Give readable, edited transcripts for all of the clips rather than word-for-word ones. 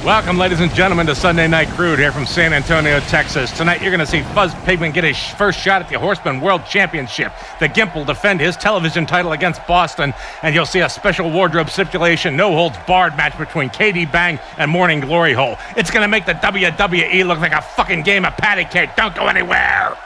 Welcome, ladies and gentlemen, to Sunday Night Crude here from San Antonio, Texas. Tonight, you're going to see Fuzz Pigman get his first shot at the Horseman World Championship. The Gimp will defend his television title against Boston, and you'll see a special wardrobe stipulation, no-holds-barred match between KD Bang and Morning Glory Hole. It's going to make the WWE look like a fucking game of patty cake. Don't go anywhere!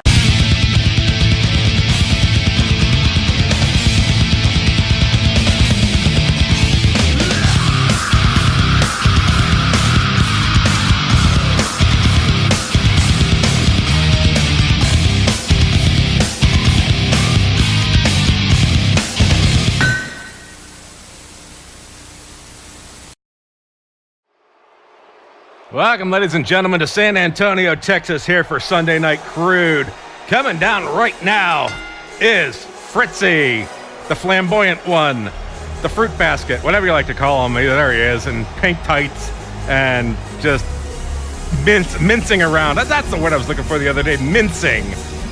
Welcome, ladies and gentlemen, to San Antonio, Texas, here for Sunday Night Crude. Coming down right now is Fritzy, the flamboyant one, the fruit basket, whatever you like to call him. There he is, in pink tights and just mincing around. That's the word I was looking for the other day, mincing.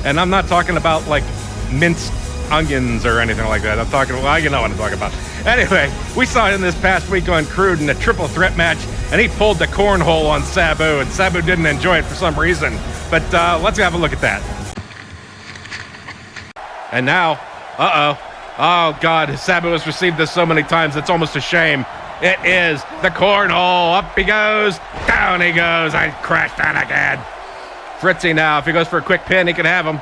And I'm not talking about, like, minced onions or anything like that. I'm talking, well, you know what I'm talking about. Anyway, we saw him this past week on Crude in a triple threat match, and he pulled the cornhole on Sabu, and Sabu didn't enjoy it for some reason. But let's have a look at that. And now, oh God, Sabu has received this so many times, it's almost a shame. It is the cornhole. Up he goes, down he goes. I crashed down again. Fritzy now, if he goes for a quick pin, he can have him.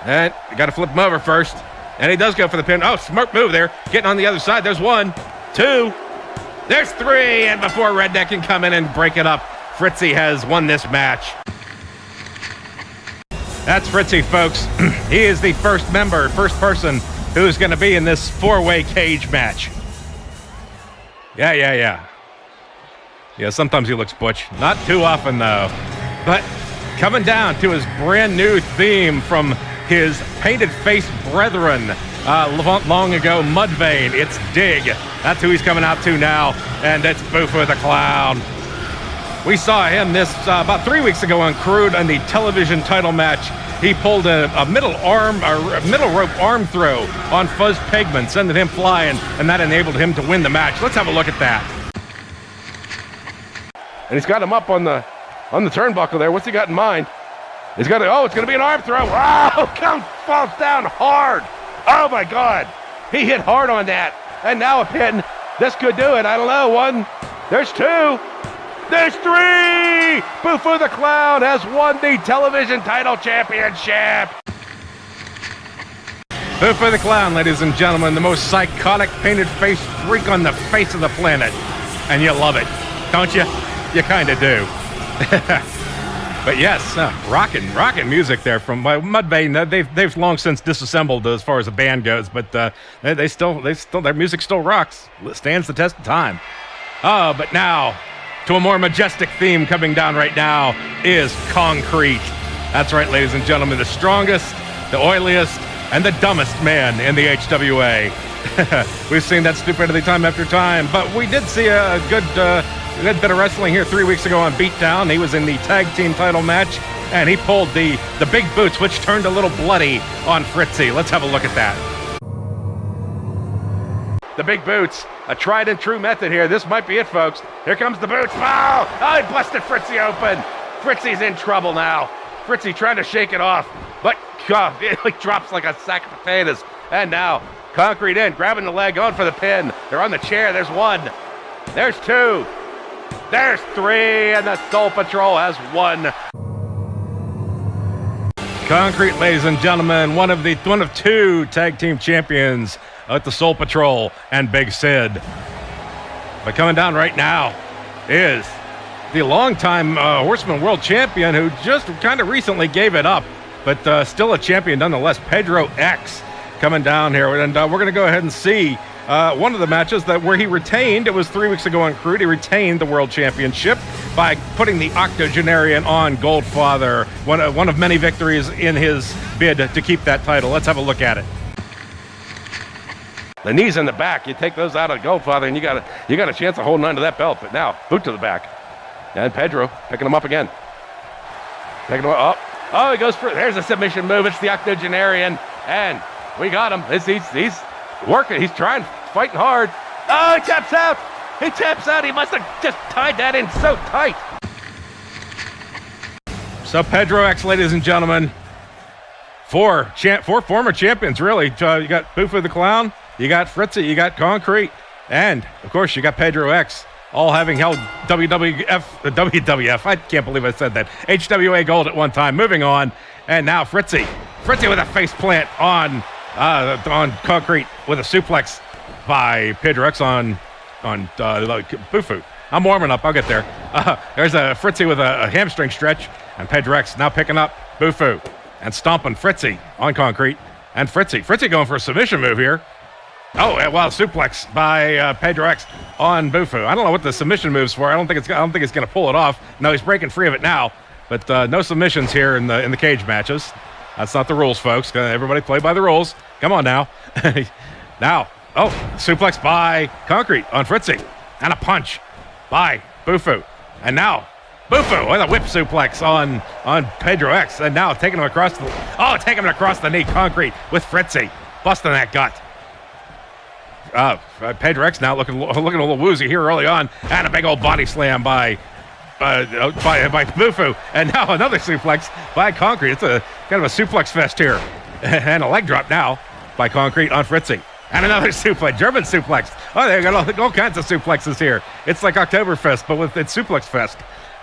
And you got to flip him over first. And he does go for the pin. Oh, smart move there. Getting on the other side. There's 1, 2. There's 3. And before Redneck can come in and break it up, Fritzy has won this match. That's Fritzy, folks. He is the first person who's going to be in this 4-way cage match. Yeah, sometimes he looks butch. Not too often, though. But coming down to his brand new theme from his painted-faced brethren long ago, Mudvayne. It's Dig. That's who he's coming out to now, and it's Boofer the Clown. We saw him this about 3 weeks ago on Crude in the television title match. He pulled a middle rope arm throw on Fuzz Pigman, sending him flying, and that enabled him to win the match. Let's have a look at that. And he's got him up on the turnbuckle there. What's he got in mind? He's got it's going to be an arm throw. Oh, count falls down hard. Oh, my God. He hit hard on that. And now a pin. This could do it. I don't know. 1. There's 2. There's 3. Boofer the Clown has won the television title championship. Boofer the Clown, ladies and gentlemen, the most psychotic painted-faced freak on the face of the planet. And you love it, don't you? You kind of do. But yes, rockin' music there from Mudvayne. They've long since disassembled as far as the band goes, but they still their music still rocks. It stands the test of time. Oh, but now to a more majestic theme coming down right now is Concrete. That's right, ladies and gentlemen, the strongest, the oiliest, and the dumbest man in the HWA. We've seen that stupidity time after time, but we did see a good bit of wrestling here 3 weeks ago on Beatdown. He was in the tag team title match, and he pulled the big boots, which turned a little bloody on Fritzy. Let's have a look at that. The big boots, a tried and true method here. This might be it, folks. Here comes the boots. Oh, he busted Fritzy open. Fritzy's in trouble now. Fritzy trying to shake it off, but it drops like a sack of potatoes. And now, Concrete in, grabbing the leg, going for the pin. They're on the chair. There's 1. There's 2. There's 3, and the Soul Patrol has won. Concrete, ladies and gentlemen, one of 2 tag team champions at the Soul Patrol and Big Sid. But coming down right now is the longtime Horseman World Champion who just kind of recently gave it up, but still a champion nonetheless, Pedro X, coming down here. And we're going to go ahead and see one of the matches where he retained. It was 3 weeks ago on Crude. He retained the World Championship by putting the octogenarian on Goldfather. One of many victories in his bid to keep that title. Let's have a look at it. The knees in the back. You take those out of Goldfather, and you got a chance of holding on to that belt. But now, boot to the back. And Pedro picking him up again. Picking him up. Oh, he goes for, there's a submission move. It's the octogenarian. And we got him. He's working. He's trying, fighting hard. Oh, he taps out. He taps out. He must have just tied that in so tight. So Pedro X, ladies and gentlemen, four former champions, really. You got Bufu the Clown, you got Fritzy, you got Concrete, and, of course, you got Pedro X, all having held WWF, I can't believe I said that, HWA gold at one time. Moving on, and now Fritzy with a face plant on Concrete with a suplex by Pedro X on Bufu. I'm warming up. I'll get there. There's a Fritzy with a hamstring stretch, and Pedro X now picking up Bufu and stomping Fritzy on Concrete. And Fritzy going for a submission move here. Oh, well, suplex by Pedro X on Bufu. I don't know what the submission move's for. I don't think it's going to pull it off. No, he's breaking free of it now. But no submissions here in the cage matches. That's not the rules, folks. Everybody play by the rules. Come on now. Now, suplex by Concrete on Fritzy, and a punch by Bufu. And now, Bufu with a whip suplex on Pedro X, and now taking him across the knee. Concrete with Fritzy, busting that gut. Pedro X now looking a little woozy here early on, and a big old body slam by Bufu, and now another suplex by Concrete. It's a kind of a suplex fest here, and a leg drop now by Concrete on Fritzy. And another suplex, German suplex. Oh, they got all kinds of suplexes here. It's like Oktoberfest, but it's suplex fest.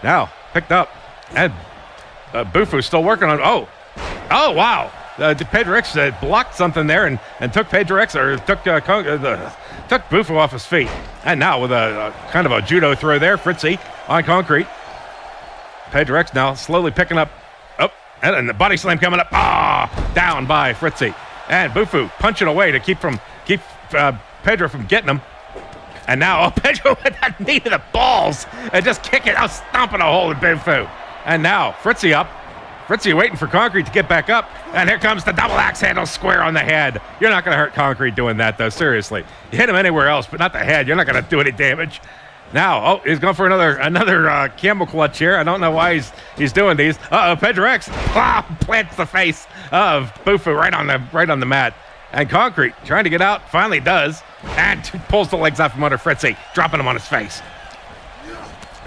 Now, picked up. And Bufu's still working on... Oh, wow. Pedro X blocked something there and took Pedro X, or took Bufu off his feet. And now with a kind of a judo throw there, Fritzy on Concrete. Pedro X now slowly picking up. Oh, and the body slam coming up. Down by Fritzy. And Bufu punching away to keep Pedro from getting him. And now, Pedro with that knee to the balls and just kicking out, stomping a hole in Bufu. And now, Fritzy up. Fritzy waiting for Concrete to get back up. And here comes the double axe handle square on the head. You're not going to hurt Concrete doing that, though, seriously. You hit him anywhere else, but not the head. You're not going to do any damage. Now, he's going for another camel clutch here. I don't know why he's doing these. Pedro X plants the face of Bufu right on the mat. And Concrete trying to get out, finally does, and pulls the legs out from under Fritzy, dropping him on his face.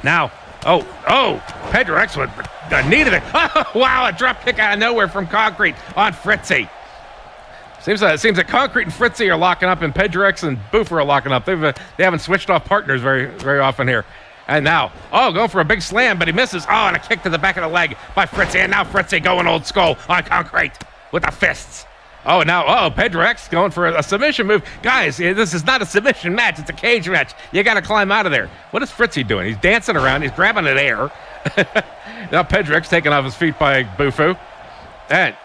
Now, Pedro X with the knee to the... Oh, wow, a drop kick out of nowhere from Concrete on Fritzy. Seems that Concrete and Fritzy are locking up, and Pedro X and Bufu are locking up. They haven't switched off partners very, very often here. And now, going for a big slam, but he misses. And a kick to the back of the leg by Fritzy. And now Fritzy going old school on Concrete with the fists. Pedro X going for a submission move. Guys, this is not a submission match. It's a cage match. You got to climb out of there. What is Fritzy doing? He's dancing around. He's grabbing at air. Now Pedro X taken off his feet by Bufu. And,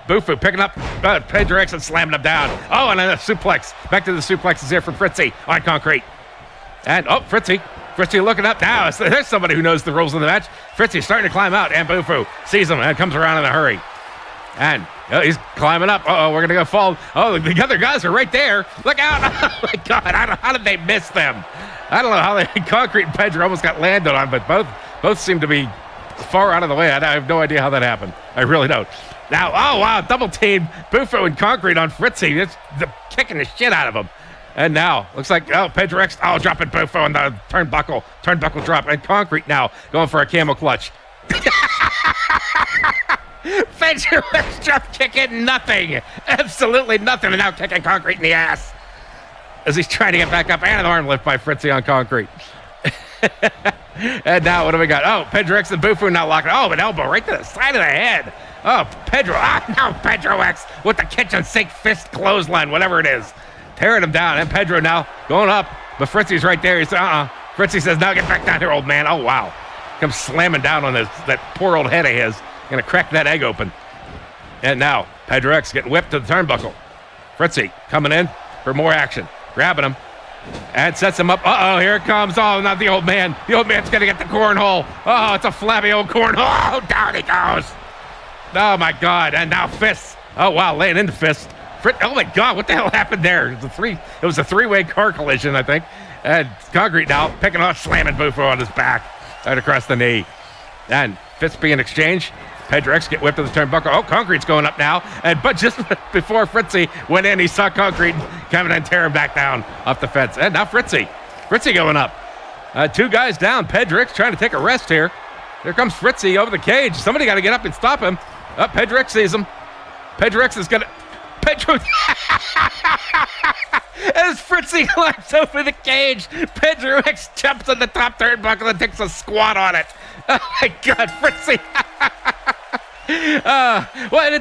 Bufu picking up Pedro X and slamming him down. And then a suplex. Back to the suplexes here from Fritzy on Concrete. And, Fritzy looking up now. There's somebody who knows the rules of the match. Fritzy's starting to climb out, and Bufu sees him and comes around in a hurry. And he's climbing up. We're going to go fall. The other guys are right there. Look out. Oh, my God. How did they miss them? I don't know how Concrete and Pedro almost got landed on, but both seem to be far out of the way. I have no idea how that happened. I really don't. Now, wow, double team Bufu and Concrete on Fritzy. It's kicking the shit out of him. And now, looks like, Pedro X, dropping Bufu on the turnbuckle drop. And Concrete now going for a camel clutch. Pedro X drop kicking nothing. Absolutely nothing. And now kicking Concrete in the ass as he's trying to get back up. And an arm lift by Fritzy on Concrete. And now, what do we got? Pedro X and Bufu now locking. An elbow right to the side of the head. Pedro. Now Pedro X with the kitchen sink fist clothesline, whatever it is. Tearing him down. And Pedro now going up. But Fritzy's right there. He says, Fritzy says, no, get back down here, old man. Oh, wow. Comes slamming down on that poor old head of his. Gonna crack that egg open. And now, Pedro X getting whipped to the turnbuckle. Fritzy coming in for more action. Grabbing him. And sets him up. Here it comes. Not the old man. The old man's gonna get the cornhole. It's a flabby old cornhole. Down he goes. Oh, my God. And now fists. Oh, wow, laying into fists. Oh, my God, what the hell happened there? It was a three-way car collision, I think. And Concrete now picking off, slamming Bufu on his back. Right across the knee. And fists being exchanged. Pedro X get whipped to the turnbuckle. Concrete's going up now. But just before Fritzy went in, he saw Concrete coming and tear him back down off the fence. And now Fritzy Fritzy going up. Two guys down. Pedrick's trying to take a rest here. Here comes Fritzy over the cage. Somebody got to get up and stop him. Pedrick sees him. Pedrick is going to... As Fritzy climbs over the cage, Pedrick jumps on the top turnbuckle and takes a squat on it. Oh my God, Fritzy. Well,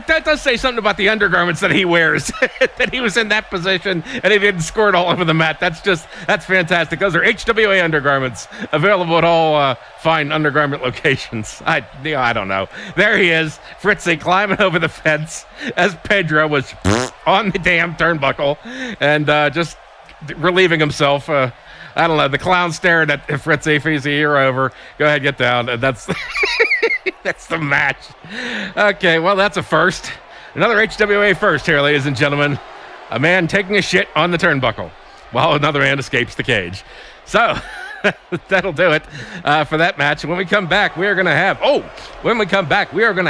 that does say something about the undergarments that he wears, that he was in that position and he didn't squirt all over the mat. That's fantastic. Those are HWA undergarments available at all fine undergarment locations. I don't know. There he is, Fritzy climbing over the fence as Pedro was on the damn turnbuckle and just relieving himself. I don't know, the clown staring at Fritzy. If he's a year over, go ahead, get down. And that's that's the match. Okay, well, that's a first. Another HWA first here, ladies and gentlemen. A man taking a shit on the turnbuckle while another man escapes the cage. So that'll do it for that match. When we come back, we are going to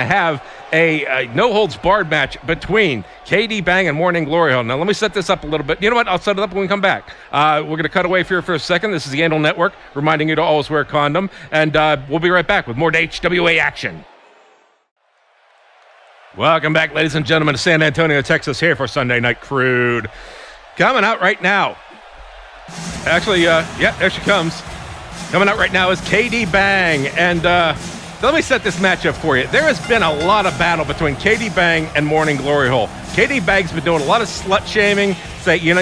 have a no-holds-barred match between KD Bang and Morning Glory Hole. Now, let me set this up a little bit. You know what? I'll set it up when we come back. We're going to cut away here for a second. This is the Anal Network, reminding you to always wear a condom. And we'll be right back with more HWA action. Welcome back, ladies and gentlemen, to San Antonio, Texas, here for Sunday Night Crude. Coming out right now. Actually, there she comes. Coming out right now is KD Bang. And let me set this match up for you. There has been a lot of battle between KD Bang and Morning Glory Hole. KD Bang's been doing a lot of slut shaming. Say, you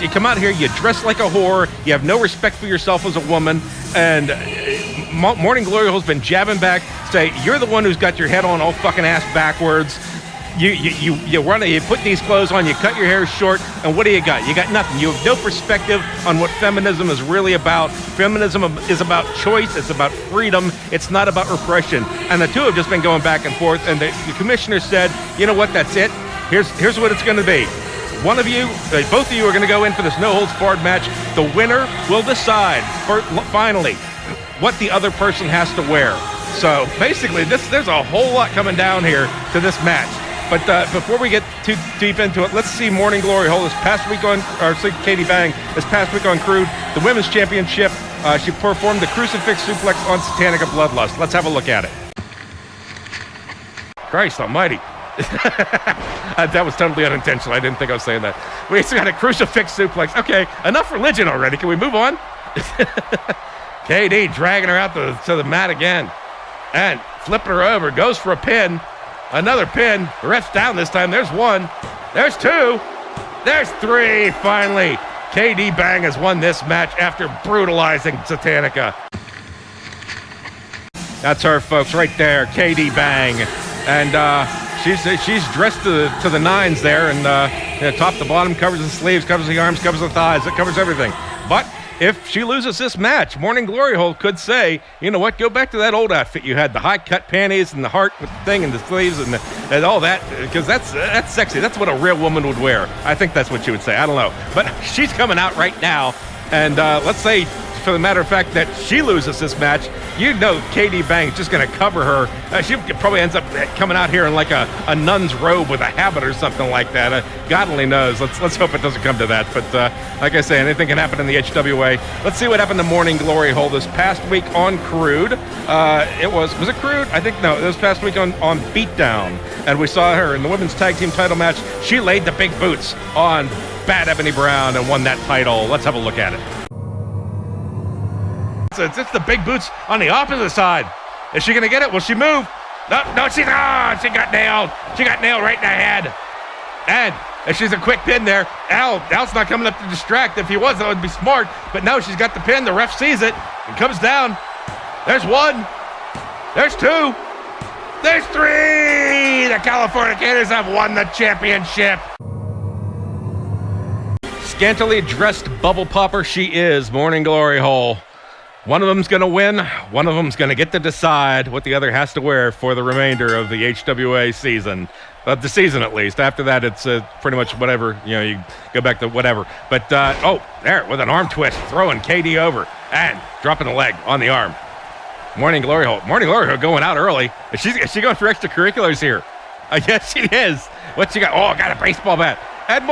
come out here, you dress like a whore, you have no respect for yourself as a woman, and Morning Glory Hole's been jabbing back, say, you're the one who's got your head on all fucking ass backwards. You put these clothes on, you cut your hair short, and what do you got? You got nothing. You have no perspective on what feminism is really about. Feminism is about choice. It's about freedom. It's not about repression. And the two have just been going back and forth, and the commissioner said, you know what, that's it. Here's what it's going to be. Both of you are going to go in for this no-holds-barred match. The winner will decide, finally, what the other person has to wear. So basically, there's a whole lot coming down here to this match. But before we get too deep into it, let's see Morning Glory Hole KD Bang this past week on Crude, the Women's Championship. She performed the crucifix suplex on Satanica Bloodlust. Let's have a look at it. Christ almighty. That was totally unintentional. I didn't think I was saying that. We just got a crucifix suplex. Okay, enough religion already. Can we move on? KD dragging her out to the mat again. And flipping her over. Goes for a pin. Another pin. The ref's down this time. There's one. There's two. There's three, finally. KD Bang has won this match after brutalizing Satanica. That's her, folks, right there. KD Bang. And she's dressed to the nines there. And top to bottom, covers the sleeves, covers the arms, covers the thighs. It covers everything. But if she loses this match, Morning Glory Hole could say, you know what, go back to that old outfit you had, the high-cut panties and the heart with the thing and the sleeves and all that, because that's sexy. That's what a real woman would wear. I think that's what she would say. I don't know. But she's coming out right now, and let's say, for the matter of fact, that she loses this match, you know KD Bang's just going to cover her. She probably ends up coming out here in like a nun's robe with a habit or something like that. God only knows. Let's hope it doesn't come to that. But like I say, anything can happen in the HWA. Let's see what happened to Morning Glory Hole this past week on Crude. Was it Crude? I think no. It was past week on Beatdown, and we saw her in the women's tag team title match. She laid the big boots on Bad Ebony Brown and won that title. Let's have a look at it. It's the big boots on the opposite side. Is she going to get it? Will she move? No, she got nailed. She got nailed right in the head. And she's a quick pin there. Al's not coming up to distract. If he was, that would be smart. But no, she's got the pin. The ref sees it and comes down. There's one. There's two. There's three. The Californiators have won the championship. Scantily dressed bubble popper she is, Morning Glory Hole. One of them's going to win. One of them's going to get to decide what the other has to wear for the remainder of the HWA season. The season, at least. After that, it's pretty much whatever. You go back to whatever. But, there, with an arm twist, throwing KD over and dropping the leg on the arm. Morning Glory Hole. Morning Glory Hole going out early. Is she going for extracurriculars here? I guess she is. What's she got? Oh, got a baseball bat. And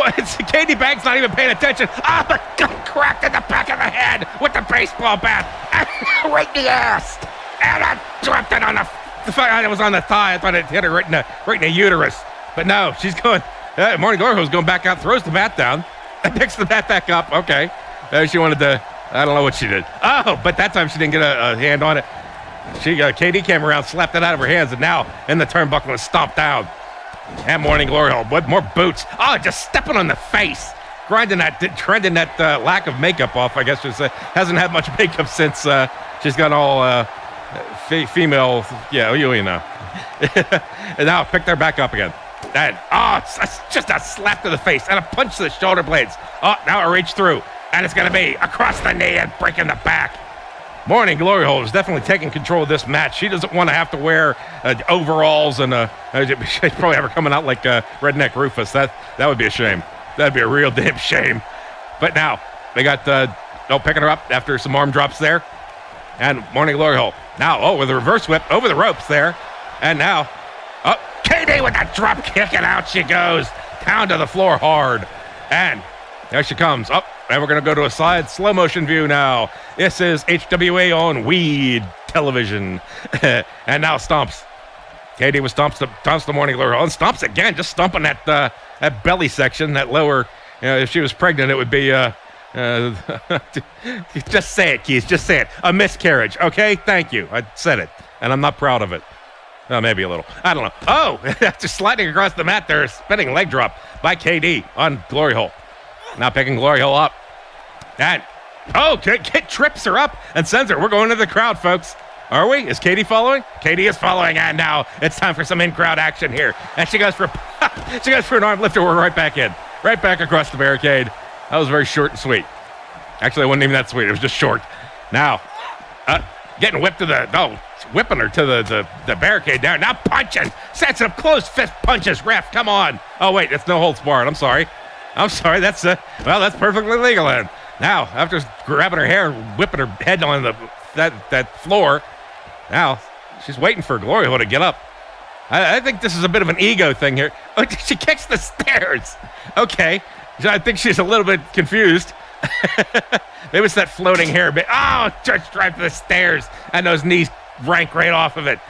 Katie Banks not even paying attention. Oh, but got cracked in the back of the head with the baseball bat. And right in the ass. And I dropped it on the fact it was on the thigh. I thought it hit her right in the uterus. But no, she's going. Morning Glory Hole's going back out, throws the bat down, and picks the bat back up. Okay. She wanted to, I don't know what she did. Oh, but that time she didn't get a hand on it. Katie came around, slapped it out of her hands, and now in the turnbuckle and stomped down. And Morning Glory Hole, what more boots? Oh, just stepping on the face. Trending that lack of makeup off. I guess she hasn't had much makeup since she's got all female, yeah, you know. And now picked her back up again. And, it's just a slap to the face and a punch to the shoulder blades. Oh, now it reached through. And it's going to be across the knee and breaking the back. Morning Glory Hole is definitely taking control of this match. She doesn't want to have to wear overalls and she'd probably have her coming out like Redneck Rufus. That would be a shame. That'd be a real damn shame. But now they got picking her up after some arm drops there. And Morning Glory Hole now with a reverse whip over the ropes there. And now KD with that drop kick, and out she goes down to the floor hard. And there she comes up. And we're going to go to a side slow motion view now. This is HWA on Weed Television. And now stomps. KD was stomps the Morning Glory Hole and stomps again, just stomping that belly section, that lower. If she was pregnant, it would be just say it, Keith. Just say it. A miscarriage. Okay, thank you. I said it, and I'm not proud of it. Maybe a little. I don't know. Oh, just sliding across the mat there, spinning leg drop by KD on Glory Hole. Now picking Glory Hole up. And, Kit trips her up and sends her. We're going to the crowd, folks. Are we? Is Katie following? Katie is following, and now it's time for some in-crowd action here. And she goes for an arm lifter. We're right back in. Right back across the barricade. That was very short and sweet. Actually, it wasn't even that sweet. It was just short. Now, getting whipped whipping her to the barricade there. Now punching. Sets up closed fist punches. Ref, come on. Oh, wait, it's no holds barred. I'm sorry. That's perfectly legal then. Now, after grabbing her hair and whipping her head on that floor, now she's waiting for Glory Hole to get up. I think this is a bit of an ego thing here. Oh, she kicks the stairs. Okay. I think she's a little bit confused. Maybe it's that floating hair bit. Oh, just drive to the stairs. And those knees rank right off of it.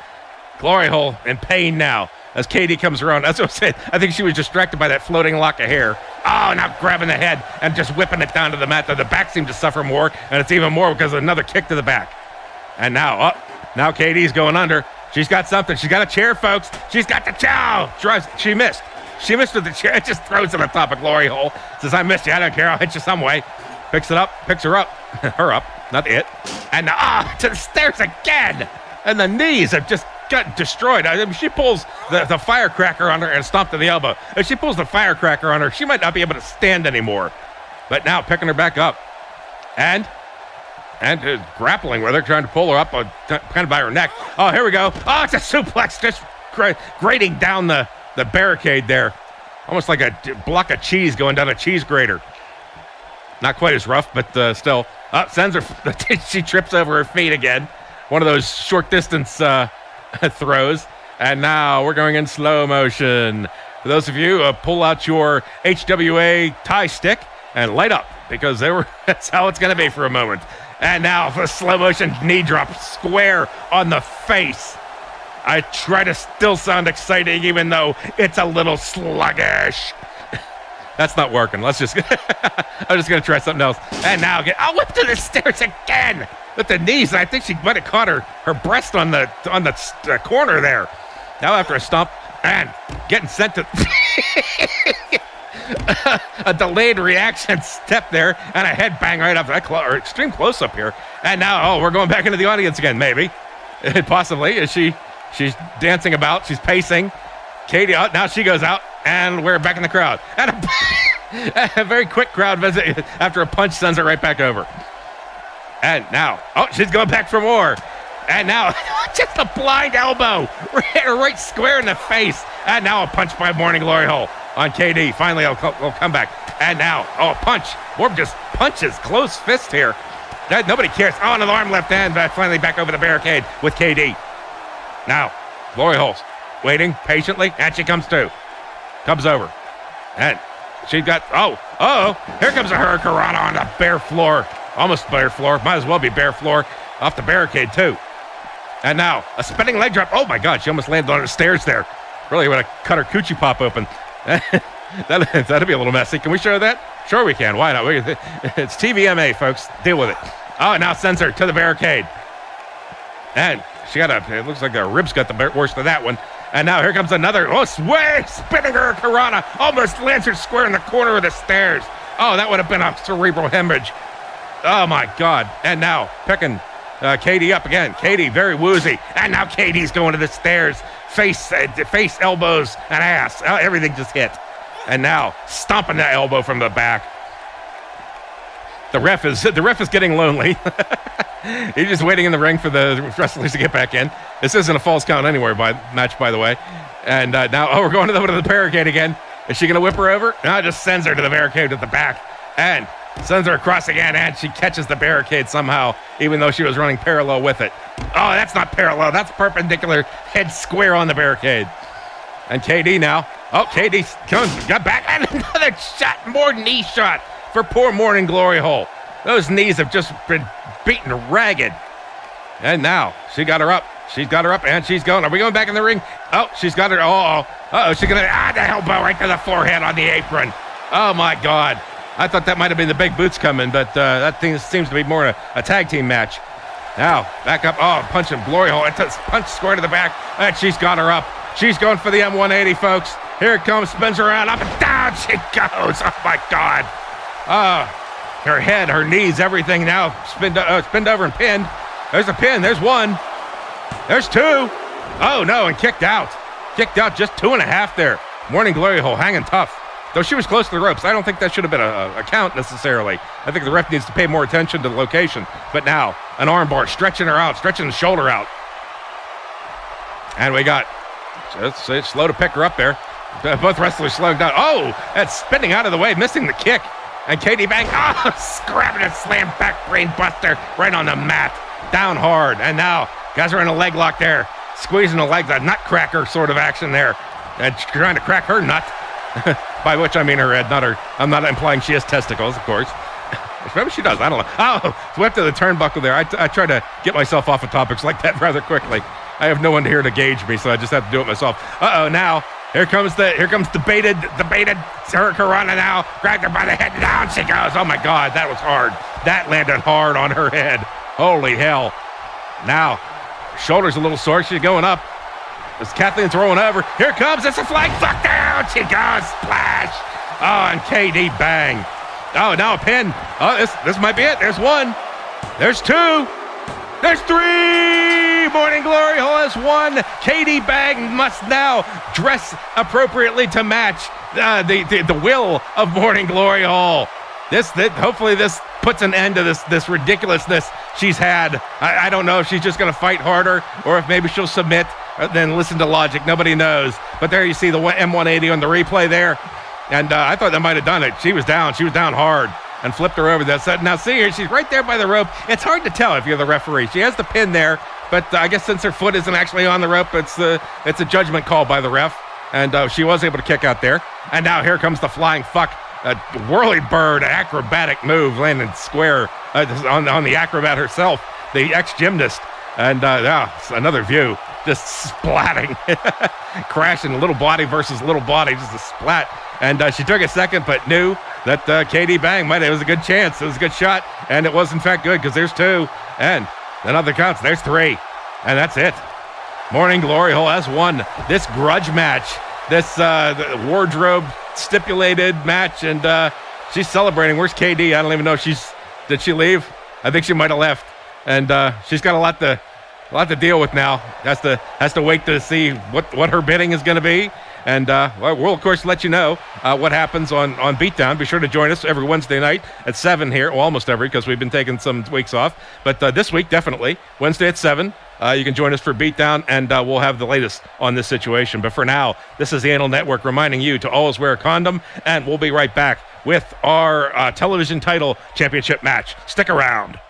Glory Hole in pain now as Katie comes around. That's what I said. I think she was distracted by that floating lock of hair. Oh, now grabbing the head and just whipping it down to the mat. The back seemed to suffer more, and it's even more because of another kick to the back. And now Katie's going under. She's got something. She's got a chair, folks. She's got the chow. She missed. She missed with the chair. It just throws it on top of Glory Hole. Says, I missed you. I don't care. I'll hit you some way. Picks it up. Picks her up. Her up. Not it. And to the stairs again. And the knees have just got destroyed. I mean, she pulls the firecracker on her and stomped to the elbow. If she pulls the firecracker on her, she might not be able to stand anymore. But now picking her back up. And grappling with her, trying to pull her up kind of by her neck. Oh, here we go. Oh, it's a suplex. Just grating down the barricade there. Almost like a block of cheese going down a cheese grater. Not quite as rough, but still. Sends her. She trips over her feet again. One of those short distance throws. And now we're going in slow motion. For those of you, pull out your HWA tie stick and light up, because that's how it's going to be for a moment. And now for a slow motion knee drop square on the face. I try to still sound exciting, even though it's a little sluggish. That's not working. I'm just going to try something else. And now whip to the stairs again with the knees. And I think she might have caught her breast on the corner there. Now after a stomp and getting sent to a delayed reaction step there and a head bang right up that extreme close up here. And now, we're going back into the audience again, maybe. Possibly. She's dancing about. She's pacing. Katie out. Now she goes out. And we're back in the crowd. And a very quick crowd visit after a punch sends her right back over. And now, she's going back for more. And now, just a blind elbow. Right square in the face. And now a punch by Morning Glory Hole on KD. Finally, will come back. And now, a punch. More just punches. Close fist here. Nobody cares. Another arm left hand. But finally back over the barricade with KD. Now, Glory Hole's waiting patiently. And she comes too. Comes over. And She got, here comes a hurricanrana on the bare floor. Almost bare floor. Might as well be bare floor. Off the barricade, too. And now, a spinning leg drop. Oh, my God. She almost landed on the stairs there. Really would have cut her coochie pop open. That'd be a little messy. Can we show that? Sure we can. Why not? It's TVMA, folks. Deal with it. Oh, now sends her to the barricade. And she got it looks like her ribs got the worst of that one. And now here comes another, spinning her hurricanrana. Almost lands her square in the corner of the stairs. Oh, that would have been a cerebral hemorrhage. Oh, my God. And now picking Katie up again. Katie, very woozy. And now Katie's going to the stairs. Face, elbows, and ass. Everything just hit. And now stomping that elbow from the back. The ref is getting lonely. He's just waiting in the ring for the wrestlers to get back in. This isn't a false count anywhere match, by the way. And now, we're going to the barricade again. Is she going to whip her over? No, just sends her to the barricade at the back. And sends her across again, and she catches the barricade somehow, even though she was running parallel with it. Oh, that's not parallel. That's perpendicular, head square on the barricade. And KD now. Oh, KD got back, and another shot, more knee shot for poor Morning Glory Hole. Those knees have just been beaten ragged. And now, she got her up. She's got her up, and she's going. Are we going back in the ring? Oh, she's got her. She's going to, the elbow right to the forehead on the apron. Oh, my God. I thought that might have been the big boots coming, but that thing seems to be more a tag team match. Now, back up. Oh, punching Glory Hole. Punch square to the back, and she's got her up. She's going for the M180, folks. Here it comes, spins around, up and down she goes. Oh, my God. Her head, her knees, everything now spinned over and pinned. There's a pin. There's one. There's two. Oh, no, and kicked out. Kicked out, just 2.5 there. Morning Glory Hole hanging tough. Though she was close to the ropes, I don't think that should have been a count necessarily. I think the ref needs to pay more attention to the location. But now, an armbar, stretching her out, stretching the shoulder out. And we got, it's slow to pick her up there. Both wrestlers slowing down. Oh, that's spinning out of the way, missing the kick. And Katie Bang, grabbing a slam back brain buster right on the mat. Down hard. And now, guys are in a leg lock there. Squeezing the legs, a nutcracker sort of action there. And trying to crack her nut. By which I mean her head, not her. I'm not implying she has testicles, of course. Maybe she does, I don't know. Oh, swept to the turnbuckle there. I try to get myself off of topics like that rather quickly. I have no one here to gauge me, so I just have to do it myself. Now, here comes the baited hurricanrana now. Grabbed her by the head, down she goes. Oh my God, that was hard. That landed hard on her head. Holy hell. Now, shoulder's a little sore, she's going up. As Kathleen's rolling over, here comes, it's a flag, fuck down, she goes, splash. Oh, and KD Bang. Oh, now a pin. Oh, this might be it. There's one. There's two. There's three. Morning Glory Hole has one. KD Bang must now dress appropriately to match the will of Morning Glory Hole. Hopefully this puts an end to this ridiculousness she's had. I don't know if she's just going to fight harder or if maybe she'll submit. Then listen to logic. Nobody knows. But there you see the M180 on the replay there. And I thought that might have done it. She was down hard and flipped her over. Now see here, she's right there by the rope. It's hard to tell if you're the referee. She has the pin there, but I guess since her foot isn't actually on the rope, it's a judgment call by the ref. And she was able to kick out there. And now here comes the flying fuck. A whirly bird, acrobatic move, landing square on the acrobat herself, the ex-gymnast. And another view. Just splatting, crashing little body versus little body, just a splat. And she took a second, but knew that KD Bang it was a good chance. It was a good shot, and it was in fact good because there's two, and another counts. There's three, and that's it. Morning Glory Hole has won this grudge match, this wardrobe stipulated match, and she's celebrating. Where's KD? I don't even know. Did she leave? I think she might have left, and she's got a lot to deal with now. Has to wait to see what her bidding is going to be. And we'll, of course, let you know what happens on Beatdown. Be sure to join us every Wednesday night at 7 here. Well, almost every, because we've been taking some weeks off. But this week, definitely, Wednesday at 7. You can join us for Beatdown, and we'll have the latest on this situation. But for now, this is the Anal Network reminding you to always wear a condom, and we'll be right back with our television title championship match. Stick around.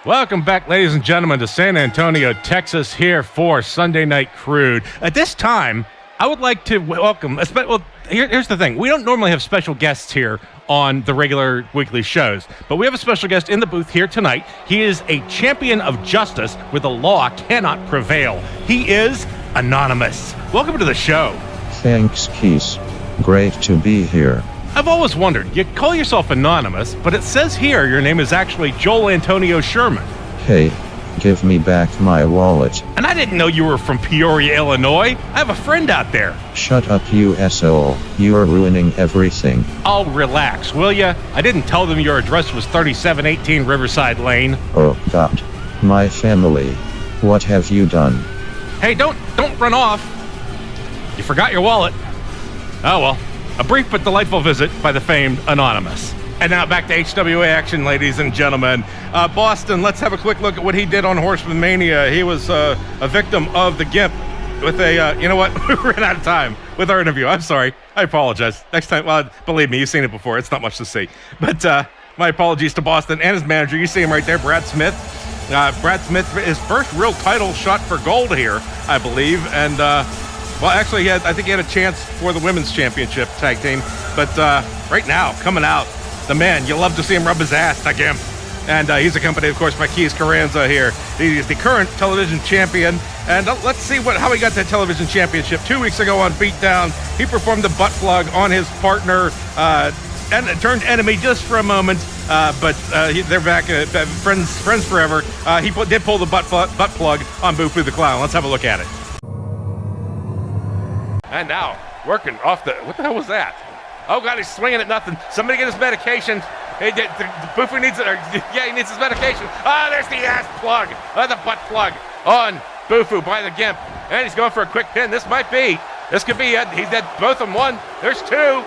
Welcome back, ladies and gentlemen, to San Antonio, Texas, here for Sunday Night Crude. At this time, I would like to welcome, well, here's the thing. We don't normally have special guests here on the regular weekly shows, but we have a special guest in the booth here tonight. He is a champion of justice where the law cannot prevail. He is Anonymous. Welcome to the show. Thanks, Keith. Great to be here. I've always wondered, you call yourself Anonymous, but it says here your name is actually Joel Antonio Sherman. Hey, give me back my wallet. And I didn't know you were from Peoria, Illinois. I have a friend out there. Shut up, you asshole. You're ruining everything. Oh, relax, will ya? I didn't tell them your address was 3718 Riverside Lane. Oh, God. My family. What have you done? Hey, don't run off. You forgot your wallet. Oh, well. A brief but delightful visit by the famed Anonymous. And now back to HWA action, ladies and gentlemen. Boston, let's have a quick look at what he did on Horseman Mania. He was a victim of the GIMP with a, you know what? We ran out of time with our interview. I'm sorry. I apologize. Next time, well, believe me, you've seen it before. It's not much to see. But my apologies to Boston and his manager. You see him right there, Brad Smith. Brad Smith, his first real title shot for gold here, I believe. And, well, actually, I think he had a chance for the women's championship tag team. But right now, coming out, the man, you love to see him rub his ass, the GIMP. And he's accompanied, of course, by Keith Carranza here. He's the current television champion. And let's see how he got that television championship. 2 weeks ago on Beatdown, he performed a butt plug on his partner and turned enemy just for a moment. But they're back, friends forever. He did pull the butt plug on Boo-Foo the Clown. Let's have a look at it. And now, working off what the hell was that? Oh, God, he's swinging at nothing. Somebody get his medication. Hey, Boo-Foo needs it. Yeah, he needs his medication. Ah, there's the ass plug. The butt plug on Boo-Foo by the GIMP. And he's going for a quick pin. This could be it. He's dead. Both of them. One. There's two.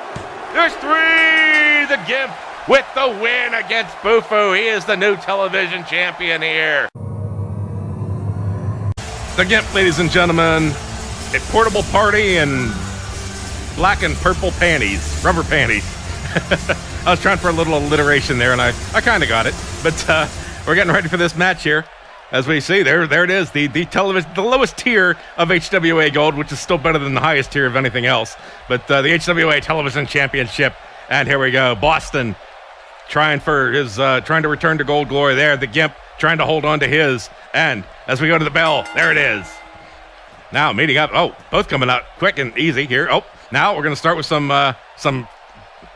There's three. The GIMP with the win against Boo-Foo. He is the new television champion here. The GIMP, ladies and gentlemen. A portable party and black and purple panties, rubber panties. I was trying for a little alliteration there, and I kind of got it. But we're getting ready for this match here. As we see, there it is, the lowest tier of HWA Gold, which is still better than the highest tier of anything else. But the HWA Television Championship, and here we go, Boston trying to return to gold glory there. The GIMP trying to hold on to his, and as we go to the bell, there it is. Now meeting up. Oh, both coming out quick and easy here. Oh, now we're going to start with some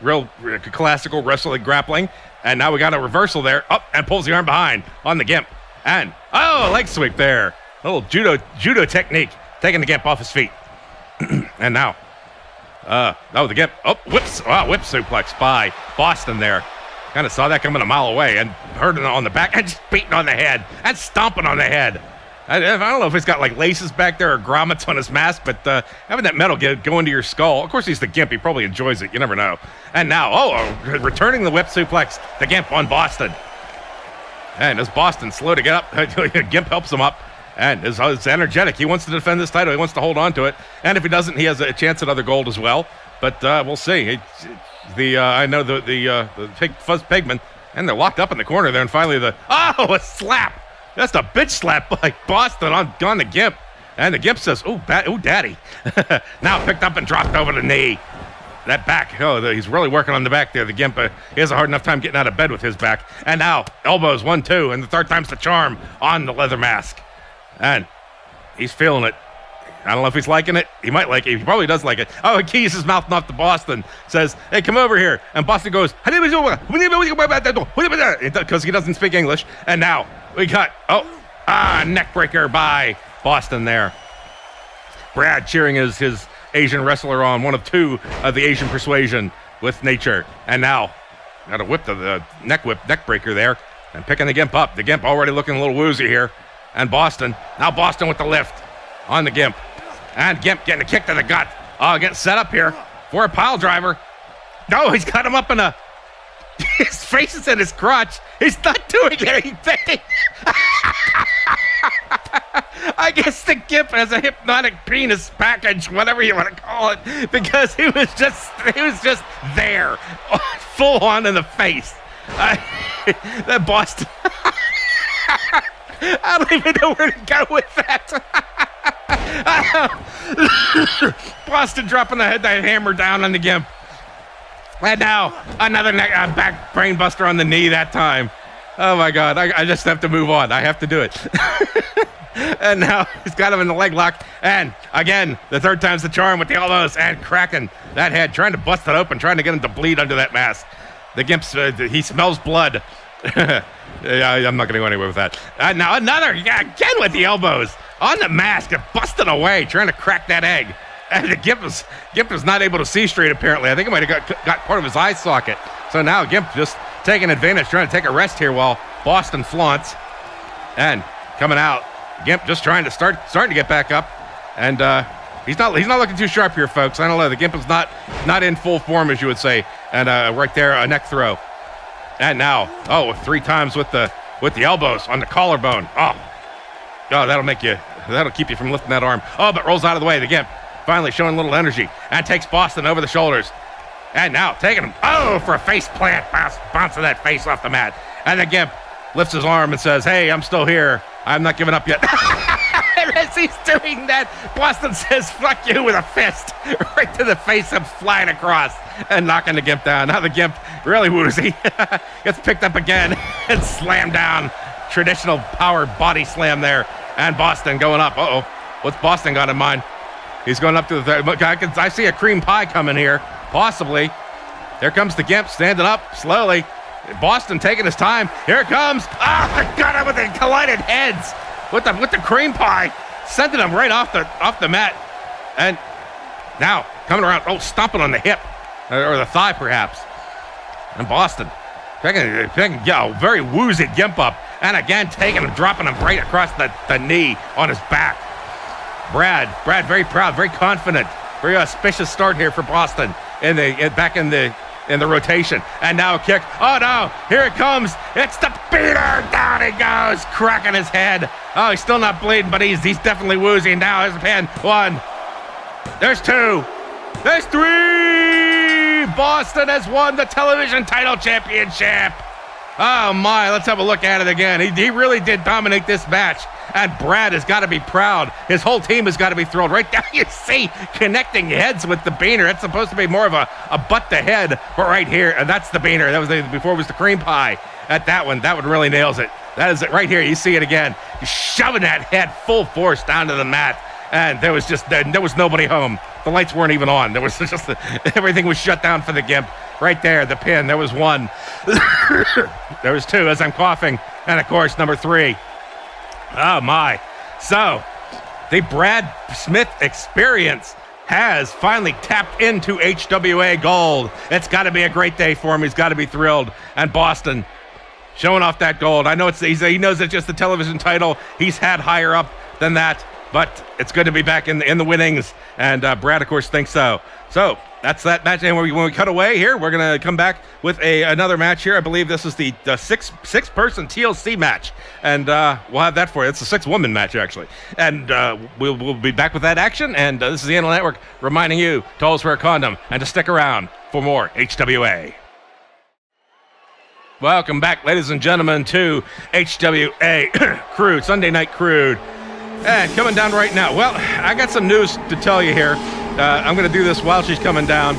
real classical wrestling grappling. And now we got a reversal there. Up and pulls the arm behind on the GIMP. And, leg sweep there. A little judo technique. Taking the GIMP off his feet. And now, the GIMP. Oh, whip suplex by Boston there. Kind of saw that coming a mile away and heard it on the back and just beating on the head and stomping on the head. I don't know if he's got like laces back there or grommets on his mask, but having that metal go into your skull. Of course, he's the GIMP. He probably enjoys it. You never know. And now, returning the whip suplex, the GIMP on Boston. And as Boston slow to get up, GIMP helps him up. And is energetic. He wants to defend this title. He wants to hold on to it. And if he doesn't, he has a chance at other gold as well. But we'll see. I know the Fuzz Pigman, and they're locked up in the corner there. And finally, a slap. That's a bitch slap by Boston on the GIMP. And the GIMP says, ooh, daddy. Now picked up and dropped over the knee. That back, he's really working on the back there. The GIMP, he has a hard enough time getting out of bed with his back. And now, elbows, 1, 2, and the third time's the charm on the leather mask. And he's feeling it. I don't know if he's liking it. He might like it. He probably does like it. Oh, he keys his mouth off to Boston. Says, hey, come over here. And Boston goes, because he doesn't speak English. And now we got, neck breaker by Boston there. Brad cheering his Asian wrestler on, one of two of the Asian persuasion with nature. And now, got a whip to the neck breaker there. And picking the GIMP up. The GIMP already looking a little woozy here. And Boston, now Boston with the lift on the GIMP. And GIMP getting a kick to the gut. Getting set up here for a pile driver. No, he's got him up in his face is in his crotch. He's not doing anything. I guess the GIMP has a hypnotic penis package, whatever you want to call it, because he was just there, full on in the face. That Boston. I don't even know where to go with that. Boston dropping the hammer down on the Gimp. And now another back brain buster on the knee that time. Oh my God, I just have to move on. I have to do it. And now he's got him in the leg lock. And again, the third time's the charm with the elbows and cracking that head, trying to bust it open, trying to get him to bleed under that mask. The Gimp's, he smells blood. Yeah, I'm not going to go anywhere with that. And now another, again with the elbows on the mask, busting away, trying to crack that egg. And the Gimp was not able to see straight, apparently. I think it might have got part of his eye socket. So now Gimp just taking advantage, trying to take a rest here while Boston flaunts. And coming out, Gimp just trying to starting to get back up. And he's not looking too sharp here, folks. I don't know. The Gimp is not in full form, as you would say. And right there, a neck throw. And now, 3 times with the elbows on the collarbone. Oh, that'll keep you from lifting that arm. Oh, but rolls out of the way. The Gimp finally showing a little energy and takes Boston over the shoulders. And now taking him, for a face plant, bouncing that face off the mat. And the Gimp lifts his arm and says, "Hey, I'm still here. I'm not giving up yet." And as he's doing that, Boston says, "Fuck you," with a fist right to the face, and flying across and knocking the Gimp down. Now the Gimp, really woozy, gets picked up again and slammed down. Traditional power body slam there. And Boston going up. What's Boston got in mind? He's going up to the third. I see a cream pie coming here, possibly. There comes the Gimp standing up slowly. Boston taking his time. Here it comes. Got him with the collided heads with the cream pie, sending him right off the mat. And now coming around, stomping on the hip or the thigh perhaps. And Boston taking very woozy Gimp up, and again taking him, dropping him right across the knee on his back. Brad, very proud, very confident, very auspicious start here for Boston back in the rotation. And now a kick. Oh no, here it comes. It's the beater. Down he goes, cracking his head. Oh, he's still not bleeding, but he's definitely woozy. Now there's a pin. 1. There's 2. There's 3. Boston has won the television title championship. Oh my, let's have a look at it again. He really did dominate this match. And Brad has got to be proud. His whole team has got to be thrilled. Right now you see connecting heads with the beaner. That's supposed to be more of a butt to head, but right here, and that's the beaner. That was before it was the cream pie. At that one really nails it. That is it right here. You see it again. He's shoving that head full force down to the mat. And there was nobody home. The lights weren't even on. There was just everything was shut down for the Gimp. Right there, the pin. There was 1. There was 2 as I'm coughing. And of course, number 3. Oh my. So, the Brad Smith experience has finally tapped into HWA gold. It's got to be a great day for him. He's got to be thrilled. And Boston showing off that gold. I know he knows it's just the television title. He's had higher up than that, but it's good to be back in the winnings. And Brad, of course, thinks so. So that's that match. And when we cut away here, we're going to come back with another match here. I believe this is the six-person TLC match. And we'll have that for you. It's a 6-woman match, actually. And we'll be back with that action. And this is the Animal Network reminding you to always wear a condom and to stick around for more HWA. Welcome back, ladies and gentlemen, to HWA Crude, Sunday Night Crude. And coming down right now. Well, I got some news to tell you here. I'm going to do this while she's coming down.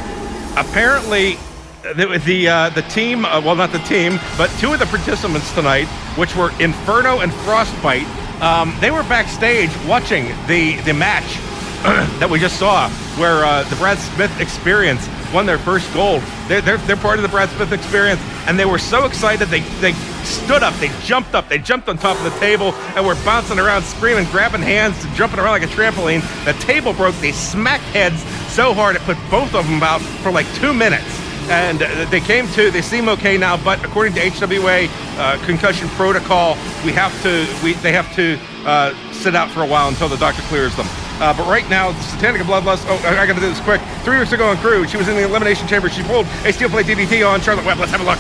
Apparently, the team, well, not the team, but 2 of the participants tonight, which were Inferno and Frostbite, they were backstage watching the match that we just saw, where the Brad Smith Experience won their first gold. They're part of the Brad Smith Experience, and they were so excited they stood up, they jumped on top of the table, and were bouncing around, screaming, grabbing hands, jumping around like a trampoline. The table broke. They smacked heads so hard it put both of them out for like 2 minutes. And they seem okay now, but according to HWA concussion protocol, they have to sit out for a while until the doctor clears them. But right now, the Satanic Bloodlust, I gotta do this quick. 3 years ago on Crude, she was in the Elimination Chamber. She pulled a steel plate DDT on Charlotte Webb. Let's have a look.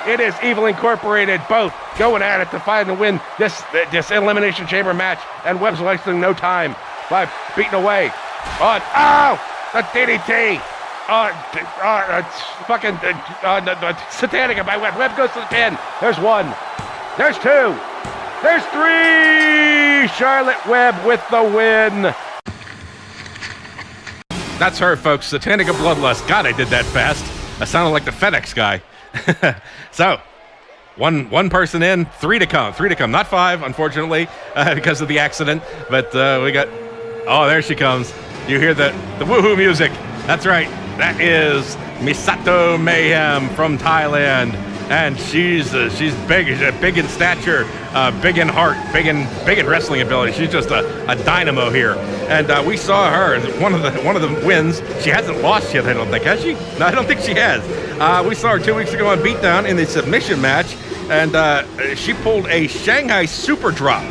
It is Evil Incorporated, both going at it to find and win this Elimination Chamber match. And Webb's wasting no time by beating away on, the DDT. It's fucking Satanic by Webb. Webb goes to the pin. There's 1. There's 2. There's 3. Charlotte Webb with the win. That's her, folks. Satanica Bloodlust. God, I did that fast. I sounded like the FedEx guy. So, one person in, three to come. Not five, unfortunately, because of the accident. But we got... Oh, there she comes. You hear the woohoo music. That's right. That is Misato Mayhem from Thailand. And she's big in stature, big in heart, big in wrestling ability. She's just a dynamo here. And we saw her as one of the wins. She hasn't lost yet, I don't think, has she? No, I don't think she has. We saw her 2 weeks ago on Beatdown in the submission match, and she pulled a Shanghai Super Drop,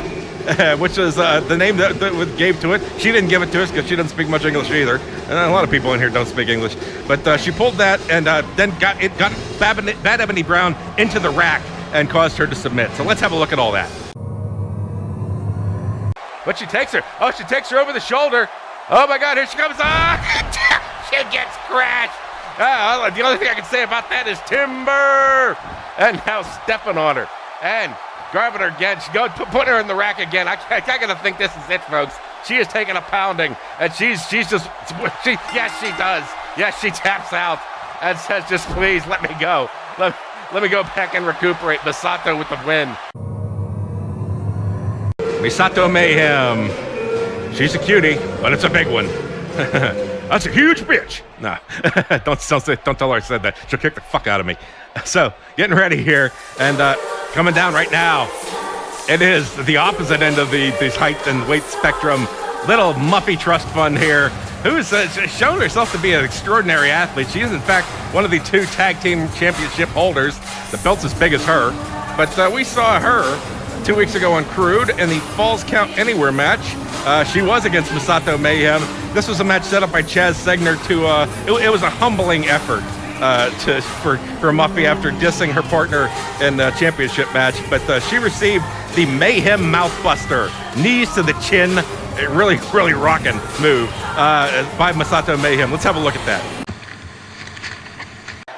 which is the name that gave to it. She didn't give it to us because she doesn't speak much English either. And a lot of people in here don't speak English. But she pulled that and then got Bad Ebony Brown into the rack and caused her to submit. So let's have a look at all that. But she takes her. Oh, she takes her over the shoulder. Oh my God, here she comes. She gets crashed. The only thing I can say about that is timber. And now stepping on her. And grabbing her again. She put her in the rack again. I gotta think this is it, folks. She is taking a pounding, and yes, she does. Yes, she taps out and says, "Just please let me go. Let me go back and recuperate." Misato with the win. Misato Mayhem. She's a cutie, but it's a big one. That's a huge bitch. Nah, don't tell her I said that. She'll kick the fuck out of me. So, getting ready here, and coming down right now. It is the opposite end of this height and weight spectrum. Little Muffy Trust Fund here, who's shown herself to be an extraordinary athlete. She is, in fact, one of the 2 tag team championship holders. The belt's as big as her. But we saw her 2 weeks ago on Crude in the Falls Count Anywhere match. She was against Misato Mayhem. This was a match set up by Chaz Segner it was a humbling effort for Muffy after dissing her partner in the championship match. But she received the Mayhem Mouthbuster, knees to the chin, a really rocking move by Misato Mayhem. Let's have a look at that.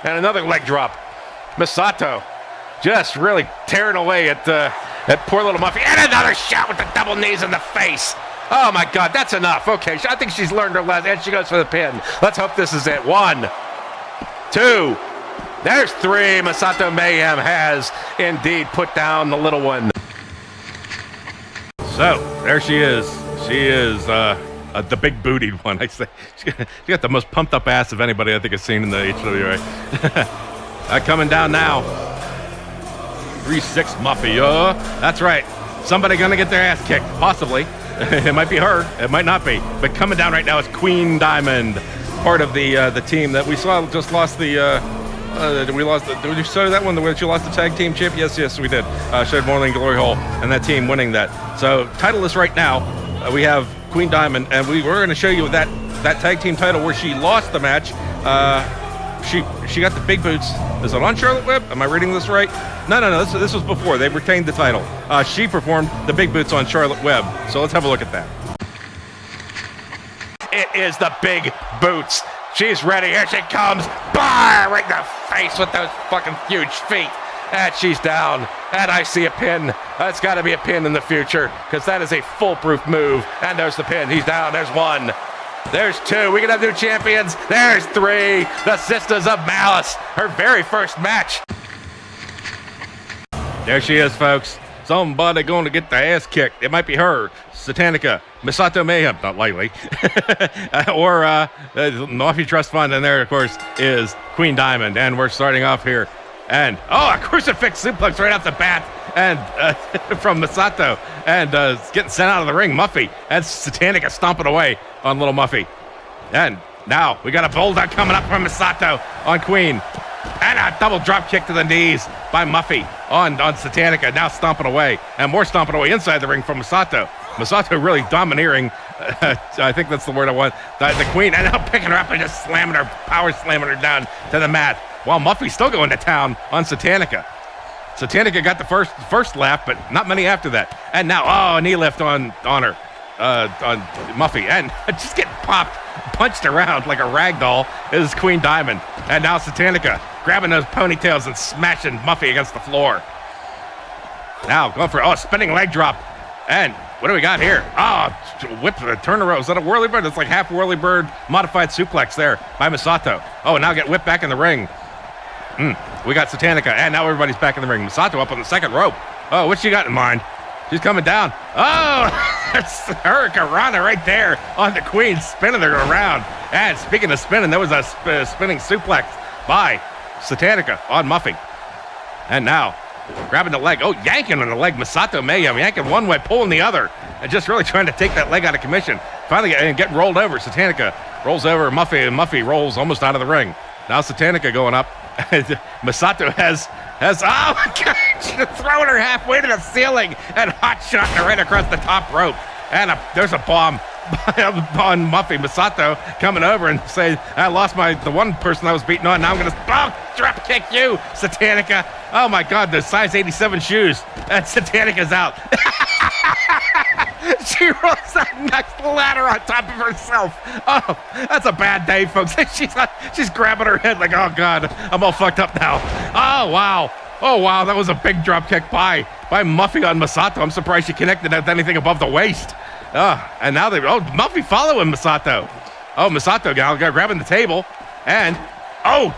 And another leg drop. Misato just really tearing away at poor little Muffy. And another shot with the double knees in the face. Oh my God, that's enough. Okay, I think she's learned her lesson, and she goes for the pin. Let's hope this is it. 1, 2, there's 3. Misato Mayhem has indeed put down the little one. So, there she is. She is the big bootied one, I say. She got the most pumped up ass of anybody I think I've seen in the HWA. Coming down now. 3-6 Muffy. That's right. Somebody gonna get their ass kicked, possibly. It might be her, it might not be. But coming down right now is Queen Diamond, part of the team that we saw just lost the. Did we show that one where she lost the tag team champ? Yes, we did. Showed Morning Glory Hole and that team winning that. So titleless right now, we have Queen Diamond, and we're going to show you that tag team title where she lost the match. She got the big boots. Is it on Charlotte Webb? Am I reading this right? No. This was before. They retained the title. She performed the big boots on Charlotte Webb. So let's have a look at that. It is the big boots. She's ready. Here she comes. Bar right in the face with those fucking huge feet. And she's down. And I see a pin. That's got to be a pin in the future because that is a foolproof move. And there's the pin. He's down. There's 1. There's 2. We can have new champions. There's 3. The Sisters of Malice. Her very first match. There she is, folks. Somebody going to get their ass kicked. It might be her, Satanica, Misato Mayhem, not lightly, or Muffy Trust Fund. And there, of course, is Queen Diamond. And we're starting off here. And, a crucifix suplex right off the bat. And from Misato. And getting sent out of the ring, Muffy. And Satanica stomping away on little Muffy. And now we got a bulldog coming up from Misato on Queen. And a double drop kick to the knees by Muffy on Satanica. Now stomping away. And more stomping away inside the ring from Misato. Misato really domineering. I think that's the word I want. The Queen. And now picking her up and just power slamming her down to the mat. While Muffy's still going to town on Satanica. Satanica got the first lap, but not many after that. And now, a knee lift on her, on Muffy. And just getting punched around like a rag doll is Queen Diamond. And now Satanica grabbing those ponytails and smashing Muffy against the floor. Now going for, spinning leg drop. And what do we got here? Oh, whip the turnaround. Is that a whirly bird? It's like half whirly bird modified suplex there by Masato. Oh, and now get whipped back in the ring. We got Satanica, and now everybody's back in the ring. Masato up on the second rope. Oh, what's she got in mind? She's coming down. Oh, that's Hurricanrana right there on the Queen, spinning her around. And speaking of spinning, there was a spinning suplex by Satanica on Muffy. And now, grabbing the leg. Oh, yanking on the leg. Masato Mayhem yanking one way, pulling the other. And just really trying to take that leg out of commission. Finally getting rolled over. Satanica rolls over Muffy, and Muffy rolls almost out of the ring. Now Satanica going up. Masato has oh my God, she's throwing her halfway to the ceiling and hot shotting her right across the top rope. And there's a bomb on Muffy. Masato coming over and saying, I lost the one person I was beating on. Now I'm going to drop kick you, Satanica. Oh my God, the size 87 shoes. And Satanica's out. She rolls that next ladder on top of herself. Oh, that's a bad day, folks. She's grabbing her head like, oh God, I'm all fucked up now. Oh wow. Oh wow, that was a big drop kick by Muffy on Masato. I'm surprised she connected with anything above the waist. And now Muffy following Masato. Oh, Masato now grabbing the table and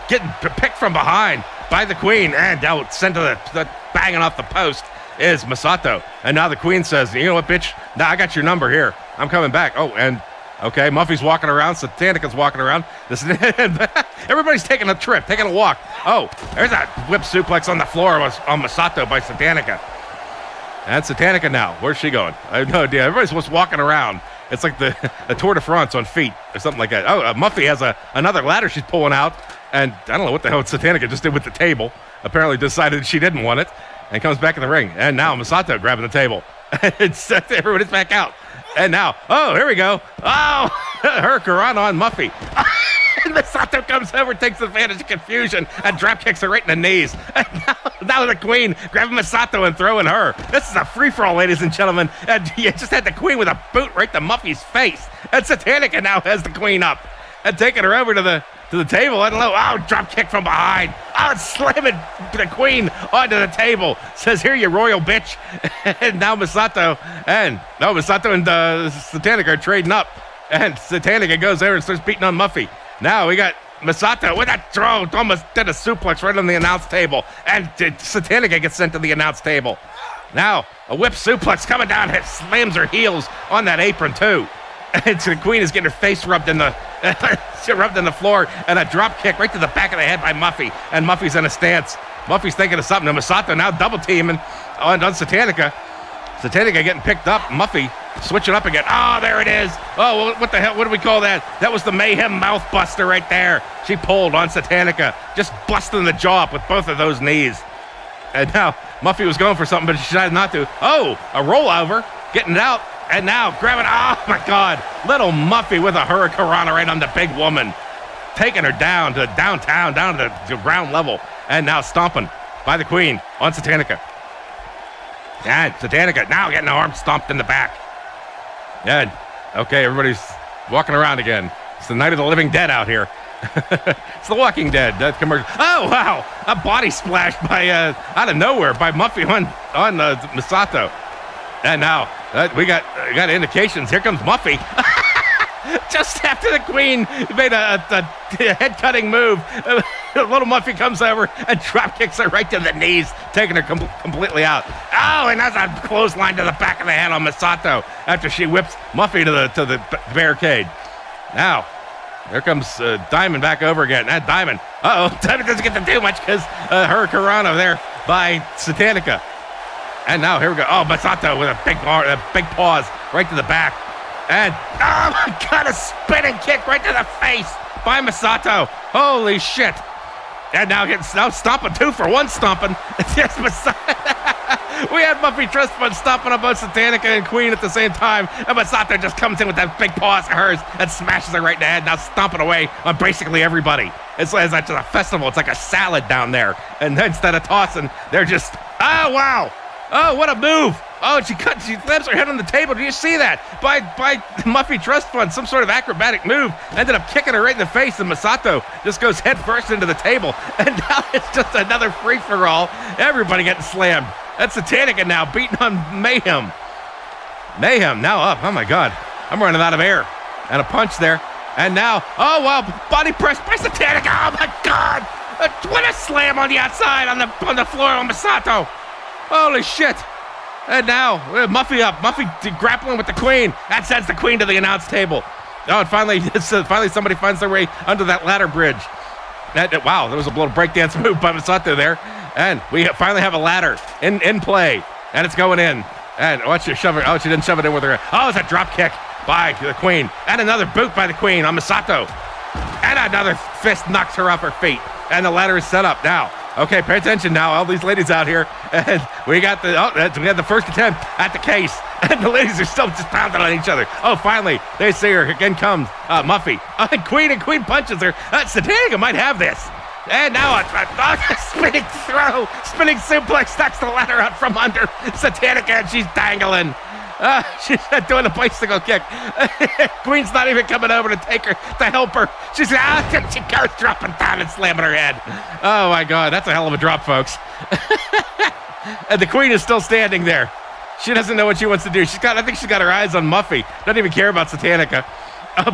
getting picked from behind by the Queen and now sent to the banging off the post is Masato. And now the Queen says, you know what, bitch? Now I got your number here. I'm coming back. Oh, and okay, Muffy's walking around. Satanica's walking around. Everybody's taking a trip, taking a walk. Oh, there's that whip suplex on the floor on Masato by Satanica. And Satanica now. Where's she going? I have no idea. Everybody's just walking around. It's like the Tour de France on feet or something like that. Oh, Muffy has another ladder she's pulling out. And I don't know what the hell Satanica just did with the table. Apparently decided she didn't want it. And comes back in the ring. And now Masato grabbing the table. Everybody's back out. And now, here we go. Oh, Hurricanrana on Muffy. And Masato comes over, takes advantage of confusion, and drop kicks her right in the knees. And now the Queen grabbing Masato and throwing her. This is a free-for-all, ladies and gentlemen. And you just had the Queen with a boot right to Muffy's face. And Satanica now has the Queen up and taking her over to the table. I don't know. Oh, drop kick from behind. Oh, it's slamming the Queen onto the table. Says, here, you royal bitch. And now Masato and Satanica are trading up. And Satanica goes there and starts beating on Muffy. Now we got Masato with that throw. Almost did a suplex right on the announce table. And Satanica gets sent to the announce table. Now a whip suplex coming down. It slams her heels on that apron too. And so the Queen is getting her face rubbed in the floor, and a drop kick right to the back of the head by Muffy. And Muffy's in a stance. Muffy's thinking of something. And Masato now double teaming on Satanica. Satanica getting picked up. Muffy switching up again. Oh, there it is. Oh, well, what the hell? What do we call that? That was the Mayhem mouth buster right there. She pulled on Satanica, just busting the jaw up with both of those knees. And now Muffy was going for something, but she decided not to. Oh, a rollover, getting it out. And now grabbing, oh my God, little Muffy with a Hurricanrana right on the big woman. Taking her down to downtown, down to the ground level. And now stomping by the Queen on Satanica. And Satanica now getting her arm stomped in the back. And okay, everybody's walking around again. It's the Night of the Living Dead out here. It's the Walking Dead. That commercial. Oh wow, a body splash by out of nowhere by Muffy on Masato. And now we got indications. Here comes Muffy. Just after the Queen made a head-cutting move, little Muffy comes over and drop kicks her right to the knees, taking her completely out. Oh, and that's a clothesline to the back of the head on Masato after she whips Muffy to the barricade. Now, here comes Diamond back over again. Diamond. Diamond doesn't get to do much because Hurricanrana there by Satanica. And now here we go. Oh, Masato with a big paws right to the back. And, oh my God, a spinning kick right to the face by Masato. Holy shit. And now stomping 2-for-1 stomping. Yes, we had Muffy Trust Fund stomping on both Satanica and Queen at the same time. And Masato just comes in with that big paws of hers and smashes her right in the head. Now stomping away on basically everybody. It's like a festival. It's like a salad down there. And instead of tossing, they're just, oh, wow. Oh, what a move. Oh, she slams her head on the table. Do you see that? By Muffy Trust Fund, some sort of acrobatic move. Ended up kicking her right in the face, and Masato just goes head first into the table. And now it's just another free-for-all. Everybody getting slammed. That's Satanica now, beating on Mayhem. Mayhem now up. Oh my God. I'm running out of air. And a punch there. And now, oh wow, body press by Satanica. Oh my God. What a slam on the outside on the floor on Masato. Holy shit. And now, Muffy up. Muffy grappling with the Queen. That sends the Queen to the announce table. Oh, and finally somebody finds their way under that ladder bridge. Wow, there was a little breakdance move by Masato there. And we finally have a ladder in play. And it's going in. And watch her shove it. Oh, she didn't shove it in with her. Oh, it's a drop kick by the Queen. And another boot by the Queen on Masato. And another fist knocks her off her feet. And the ladder is set up now. Okay, pay attention now. All these ladies out here. And we had the first attempt at the case. And the ladies are still just pounding on each other. Oh, finally, they see her. Again comes Muffy. And Queen punches her. Satanica might have this. And now a spinning spinning suplex knocks the ladder out from under Satanica, and she's dangling. She's doing a bicycle kick. Queen's not even coming over to help her. She's she goes dropping down and slamming her head. Oh my God, that's a hell of a drop, folks. And the Queen is still standing there. She doesn't know what she wants to do. I think she's got her eyes on Muffy. Doesn't even care about Satanica.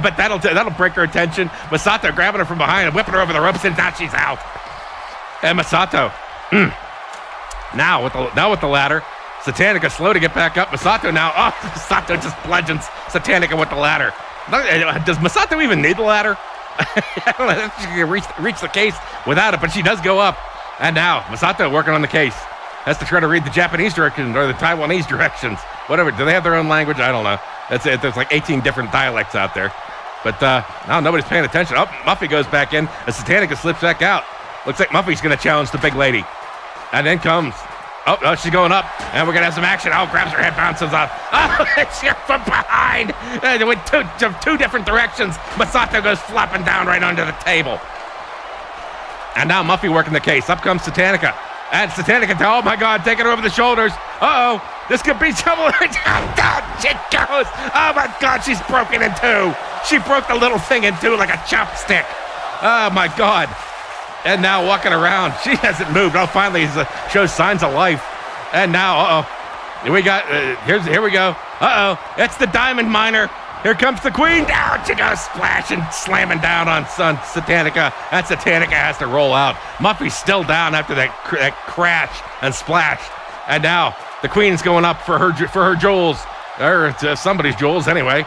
But that'll break her attention. Masato grabbing her from behind and whipping her over the ropes, and now she's out. And Masato, now with the ladder, Satanica slow to get back up. Masato now, Masato just bludgeons Satanica with the ladder. Does Masato even need the ladder? I don't know if she can reach the case without it, but she does go up. And now Masato working on the case. Has to try to read the Japanese directions or the Taiwanese directions. Whatever. Do they have their own language? I don't know. That's it. There's like 18 different dialects out there. But now nobody's paying attention. Oh, Muffy goes back in as Satanica slips back out. Looks like Muffy's going to challenge the big lady. And then comes... Oh, she's going up. And we're going to have some action. Oh, grabs her head, bounces off. Oh, it's from behind. It went two different directions. Masato goes flopping down right under the table. And now Muffy working the case. Up comes Satanica. And Satanica, oh my God, taking her over the shoulders. Uh-oh, this could be trouble. Down she goes. Oh my God, she's broken in two. She broke the little thing in two like a chopstick. Oh my God. And now walking around, she hasn't moved. Oh, finally, shows signs of life. And now, we got, here we go. It's the Diamond Miner. Here comes the Queen. Down she goes, splashing, slamming down on Satanica. And Satanica has to roll out. Muffy's still down after that crash and splash. And now the Queen's going up for her jewels, or somebody's jewels anyway.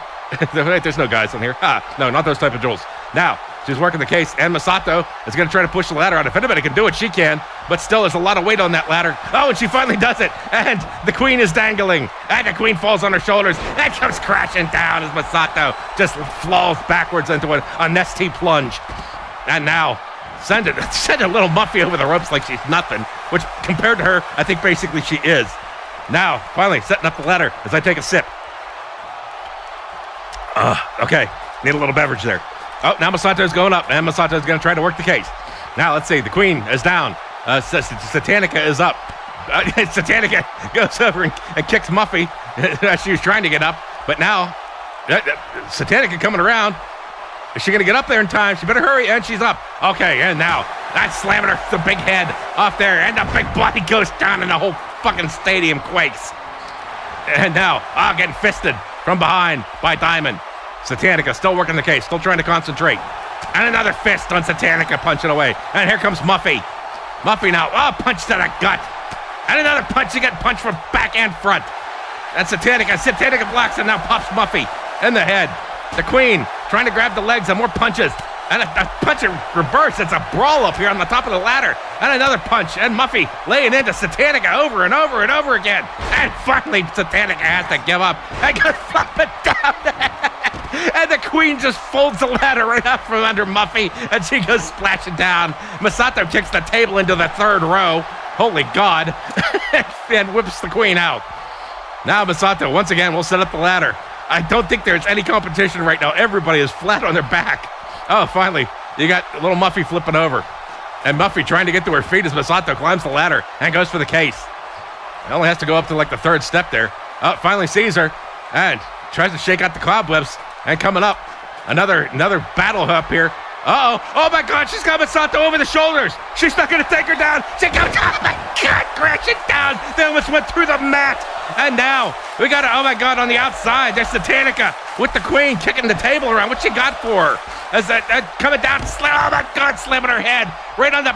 There's no guys in here. No, not those type of jewels. Now she's working the case, and Masato is going to try to push the ladder out. If anybody can do it, she can. But still, there's a lot of weight on that ladder. Oh, and she finally does it. And the Queen is dangling. And the Queen falls on her shoulders and comes crashing down as Masato just falls backwards into a Nestea plunge. And now, send a little Muffy over the ropes like she's nothing, which compared to her, I think basically she is. Now, finally, setting up the ladder as I take a sip. Okay, need a little beverage there. Oh, now Masato's going up, and Masato's going to try to work the case. Now, let's see. The Queen is down. Satanica is up. Satanica goes over and kicks Muffy as she was trying to get up. But now, Satanica coming around. Is she going to get up there in time? She better hurry, and she's up. Okay, and now, that's slamming her, the big head off there, and the big body goes down, and the whole fucking stadium quakes. And now, getting fisted from behind by Diamond. Satanica still working the case, still trying to concentrate. And another fist on Satanica punching away. And here comes Muffy. Muffy now, punch to the gut. And another punch, you get punched from back and front. And Satanica blocks and now pops Muffy in the head. The Queen trying to grab the legs and more punches. And a punch in reverse. It's a brawl up here on the top of the ladder. And another punch. And Muffy laying into Satanica over and over and over again. And finally, Satanica has to give up. And goes flopping down. And the Queen just folds the ladder right out from under Muffy. And she goes splashing down. Masato kicks the table into the third row. Holy God. And whips the Queen out. Now Masato, once again, will set up the ladder. I don't think there's any competition right now. Everybody is flat on their back. Oh, finally, you got little Muffy flipping over. And Muffy trying to get to her feet as Masato climbs the ladder and goes for the case. It only has to go up to like the third step there. Oh, finally sees her and tries to shake out the cobwebs. And coming up, another battle up here. Uh-oh. Oh, my God, she's got Masato over the shoulders. She's not going to take her down. She goes, oh, my God, crashing down. They almost went through the mat. And now we got, oh my God, on the outside, there's Satanica with the queen kicking the table around. What she got for her? As that coming down, oh my God, slamming her head right on the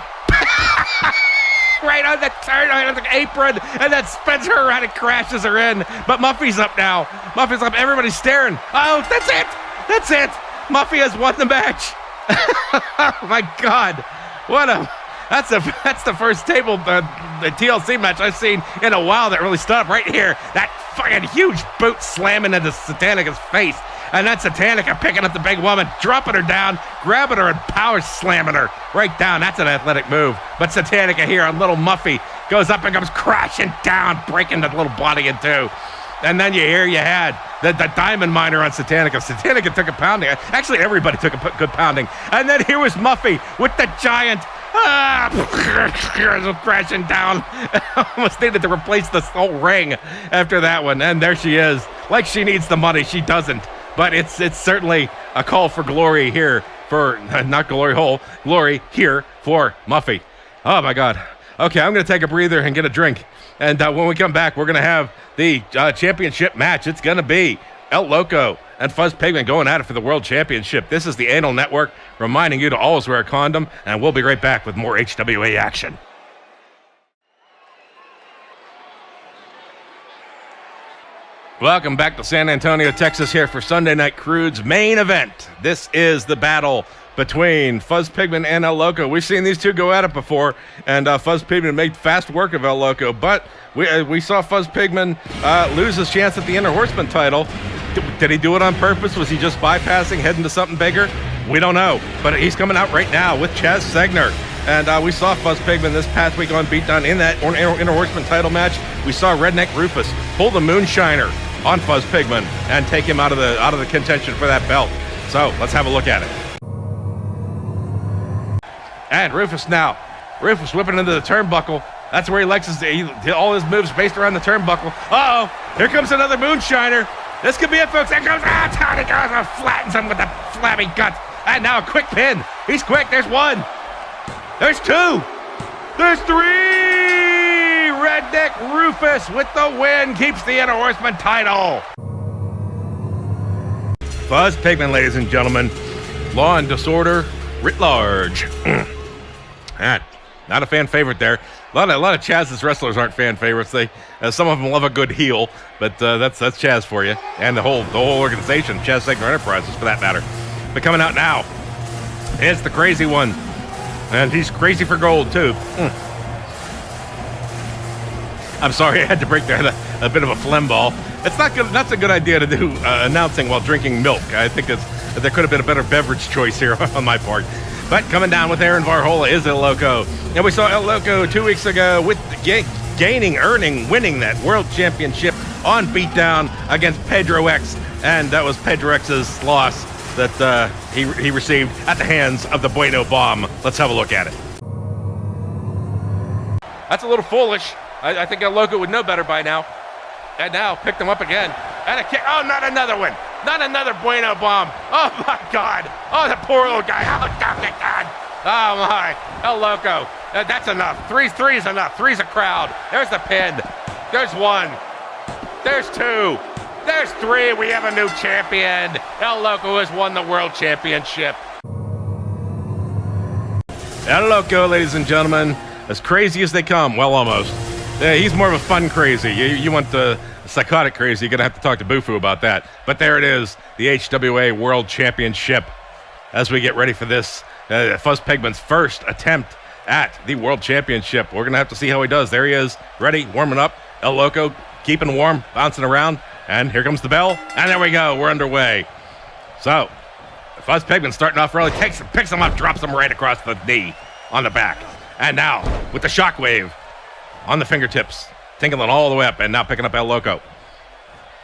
right on the turn, right on the apron, and that spins her around and crashes her in. But Muffy's up now. Muffy's up. Everybody's staring. Oh, that's it. That's it. Muffy has won the match. Oh my God. That's the first table the TLC match I've seen in a while that really stood up right here. That fucking huge boot slamming into Satanica's face. And that's Satanica picking up the big woman, dropping her down, grabbing her and power slamming her right down. That's an athletic move. But Satanica here on little Muffy goes up and comes crashing down, breaking the little body in two. And then you had the diamond miner on Satanica. Satanica took a pounding. Actually, everybody took a good pounding. And then here was Muffy with the giant crashing down. Almost needed to replace this whole ring after that one. And there she is. Like she needs the money. She doesn't. But it's certainly a call for glory here for, not glory hole, glory here for Muffy. Oh my God. Okay, I'm going to take a breather and get a drink. And when we come back, we're going to have the championship match. It's going to be El Loco and Fuzz Pigman going at it for the World Championship. This is the Anal Network reminding you to always wear a condom. And we'll be right back with more HWA action. Welcome back to San Antonio, Texas here for Sunday Night Crude's main event. This is the battle between Fuzz Pigman and El Loco. We've seen these two go at it before, and Fuzz Pigman made fast work of El Loco, but we saw Fuzz Pigman lose his chance at the Inner Horseman title. Did he do it on purpose? Was he just bypassing, heading to something bigger? We don't know, but he's coming out right now with Chaz Segner. And we saw Fuzz Pigman this past week on Beatdown in that Inner Horseman title match. We saw Redneck Rufus pull the Moonshiner on Fuzz Pigman and take him out of the contention for that belt. So let's have a look at it. And Rufus now. Rufus whipping into the turnbuckle. That's where he likes all his moves based around the turnbuckle. Uh-oh, here comes another Moonshiner. This could be it, folks. There goes, Tony goes, flattens him with the flabby guts. And now a quick pin. He's quick. There's one. There's two. There's three. Redneck Rufus with the win keeps the Inner Horseman title. Fuzz Pigman, ladies and gentlemen. Law and disorder writ large. Not a fan favorite there. A lot of Chaz's wrestlers aren't fan favorites. Some of them love a good heel, but that's Chaz for you, and the whole organization, Chaz Segner Enterprises, for that matter. But coming out now, it's the crazy one, and he's crazy for gold too. I'm sorry, I had to break there a bit of a phlegm ball. It's not good. That's a good idea to do announcing while drinking milk. I think there could have been a better beverage choice here on my part. But coming down with Aaron Varhola is El Loco. And we saw El Loco 2 weeks ago with winning that World Championship on Beatdown against Pedro X. And that was Pedro X's loss that he received at the hands of the Bueno Bomb. Let's have a look at it. That's a little foolish. I think El Loco would know better by now. And now picked him up again. And a kick. Oh, not another one. Not another Bueno Bomb. Oh, my God. Oh, the poor little guy. Oh, God. Oh, my. El Loco. That's enough. Three is enough. Three's a crowd. There's the pin. There's one. There's two. There's three. We have a new champion. El Loco has won the World Championship. El Loco, ladies and gentlemen, as crazy as they come. Well, almost. He's more of a fun crazy. You want the psychotic crazy, you're going to have to talk to Bufu about that. But there it is, the HWA World Championship. As we get ready for this, Fuzz Pigman's first attempt at the World Championship. We're going to have to see how he does. There he is, ready, warming up. El Loco keeping warm, bouncing around. And here comes the bell. And there we go, we're underway. So, Fuzz Pigman starting off early, picks him up, drops him right across the knee on the back. And now, with the shockwave on the fingertips, tinkling all the way up, and now picking up El Loco.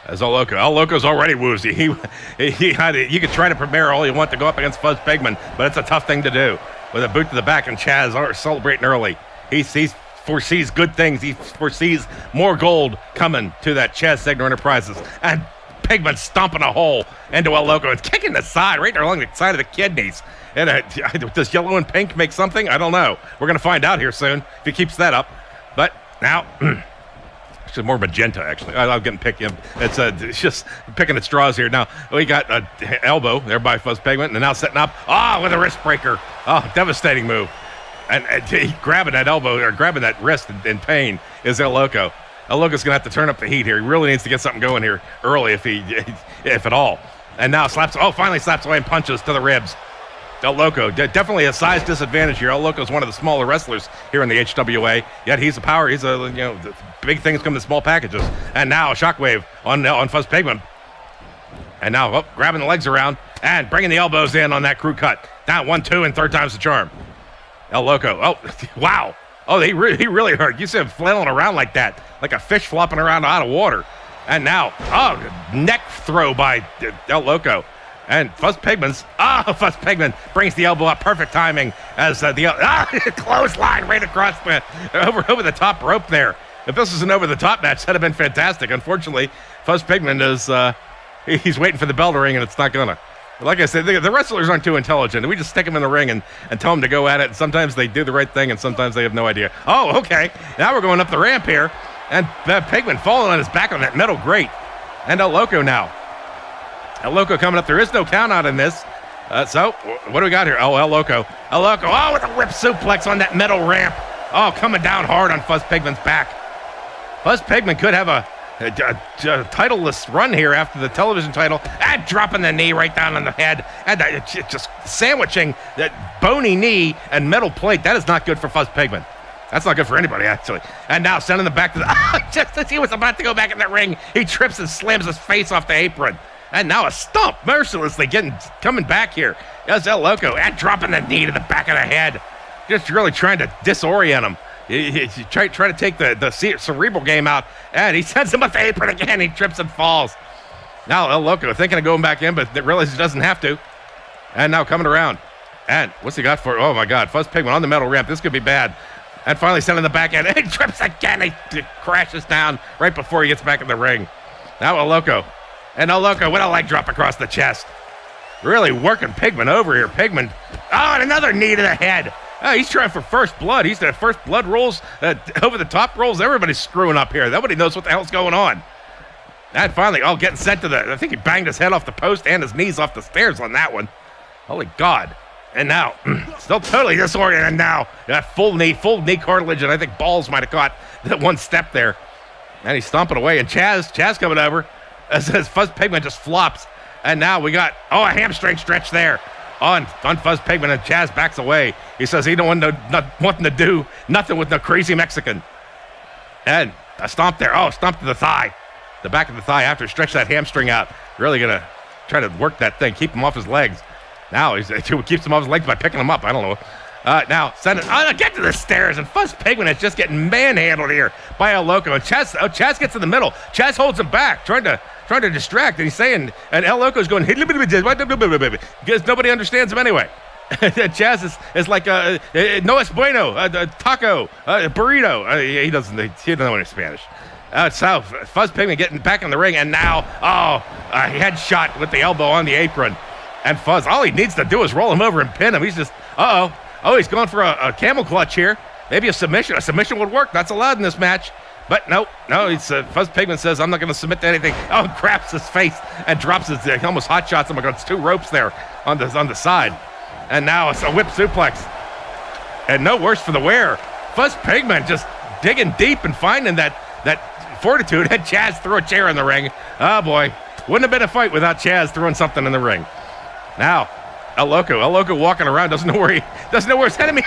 As El Loco's already woozy. You could try to prepare all you want to go up against Fuzz Pigman, but it's a tough thing to do. With a boot to the back, and Chaz are celebrating early. He foresees good things. He foresees more gold coming to that Chaz Segner Enterprises. And Pigman stomping a hole into El Loco. It's kicking the side, right there along the side of the kidneys. And does yellow and pink make something? I don't know. We're going to find out here soon if he keeps that up. But Now, actually more magenta, actually. I'm getting picky. It's just picking at straws here. Now, we got an elbow there by Fuzz Pigment, and now setting up. With a wrist breaker. Devastating move. And he grabbing that elbow, or grabbing that wrist in pain is El Loco. El Loco's going to have to turn up the heat here. He really needs to get something going here early if at all. And now finally slaps away and punches to the ribs. El Loco, definitely a size disadvantage here. El Loco's one of the smaller wrestlers here in the HWA, yet he's a power. He's big things come in small packages. And now a shockwave on Fuzz Pigment. And now grabbing the legs around and bringing the elbows in on that crew cut. Down 1, 2, and third time's the charm. El Loco, wow. He really hurt. You see him flailing around like that, like a fish flopping around out of water. And now, neck throw by El Loco. And Fuzz Pigment brings the elbow up. Perfect timing as clothesline right across over the top rope there. If this was an over-the-top match, that'd have been fantastic. Unfortunately, Fuzz Pigment is he's waiting for the bell to ring, and it's not gonna. Like I said, the wrestlers aren't too intelligent. We just stick them in the ring and tell them to go at it. And sometimes they do the right thing, and sometimes they have no idea. Okay. Now we're going up the ramp here, and Pigment falling on his back on that metal grate. And El Loco now. El Loco coming up. There is no count out in this. So, what do we got here? El Loco. El Loco, with a whip suplex on that metal ramp. Coming down hard on Fuzz Pigment's back. Fuzz Pigment could have a titleless run here after the television title. And dropping the knee right down on the head. And just sandwiching that bony knee and metal plate. That is not good for Fuzz Pigment. That's not good for anybody, actually. And now sending them back to just as he was about to go back in that ring, he trips and slams his face off the apron. And now a stomp, mercilessly coming back here. There's El Loco, and dropping the knee to the back of the head. Just really trying to disorient him. He try to take the cerebral game out, and he sends him off the apron again. He trips and falls. Now El Loco thinking of going back in, but realizes he doesn't have to. And now coming around. And what's he got for? Oh, my God. Fuzz Pigment on the metal ramp. This could be bad. And finally sending the back end. And he trips again. He crashes down right before he gets back in the ring. Now El Loco. And El Loco with a leg drop across the chest. Really working Pigment over here. Pigment. And another knee to the head. He's trying for first blood. He's the first blood rolls, over the top rolls. Everybody's screwing up here. Nobody knows what the hell's going on. And finally, getting sent to I think he banged his head off the post and his knees off the stairs on that one. Holy God. And now, still totally disoriented now. Full knee cartilage, and I think balls might have caught that one step there. And he's stomping away. And Chaz coming over. As Fuzz Pigment just flops. And now we got, a hamstring stretch there on Fuzz Pigment, and Chaz backs away. He says he don't want to do nothing with the crazy Mexican. And a stomp there. Stomp to the thigh. The back of the thigh after stretch that hamstring out. Really going to try to work that thing, keep him off his legs. Now he keeps him off his legs by picking him up. I don't know. Now send it. Get to the stairs, and Fuzz Pigment is just getting manhandled here by El Loco. And Chaz gets in the middle. Chaz holds him back, trying to distract. And he's saying, and El Loco's going, because nobody understands him anyway. Chaz is like no es bueno, taco, burrito. He doesn't know any Spanish. So Fuzz Pigment getting back in the ring, and now a headshot with the elbow on the apron. And Fuzz, all he needs to do is roll him over and pin him. He's just he's going for a camel clutch here. Maybe a submission. A submission would work. That's allowed in this match. But no. It's Fuzz Pigment says, I'm not going to submit to anything. Craps his face and drops his. He almost hot shots him against two ropes there on the side. And now it's a whip suplex. And no worse for the wear. Fuzz Pigment just digging deep and finding that fortitude. Had Chaz throw a chair in the ring. Oh boy, wouldn't have been a fight without Chaz throwing something in the ring. Now, El Loco walking around, doesn't know where his enemy.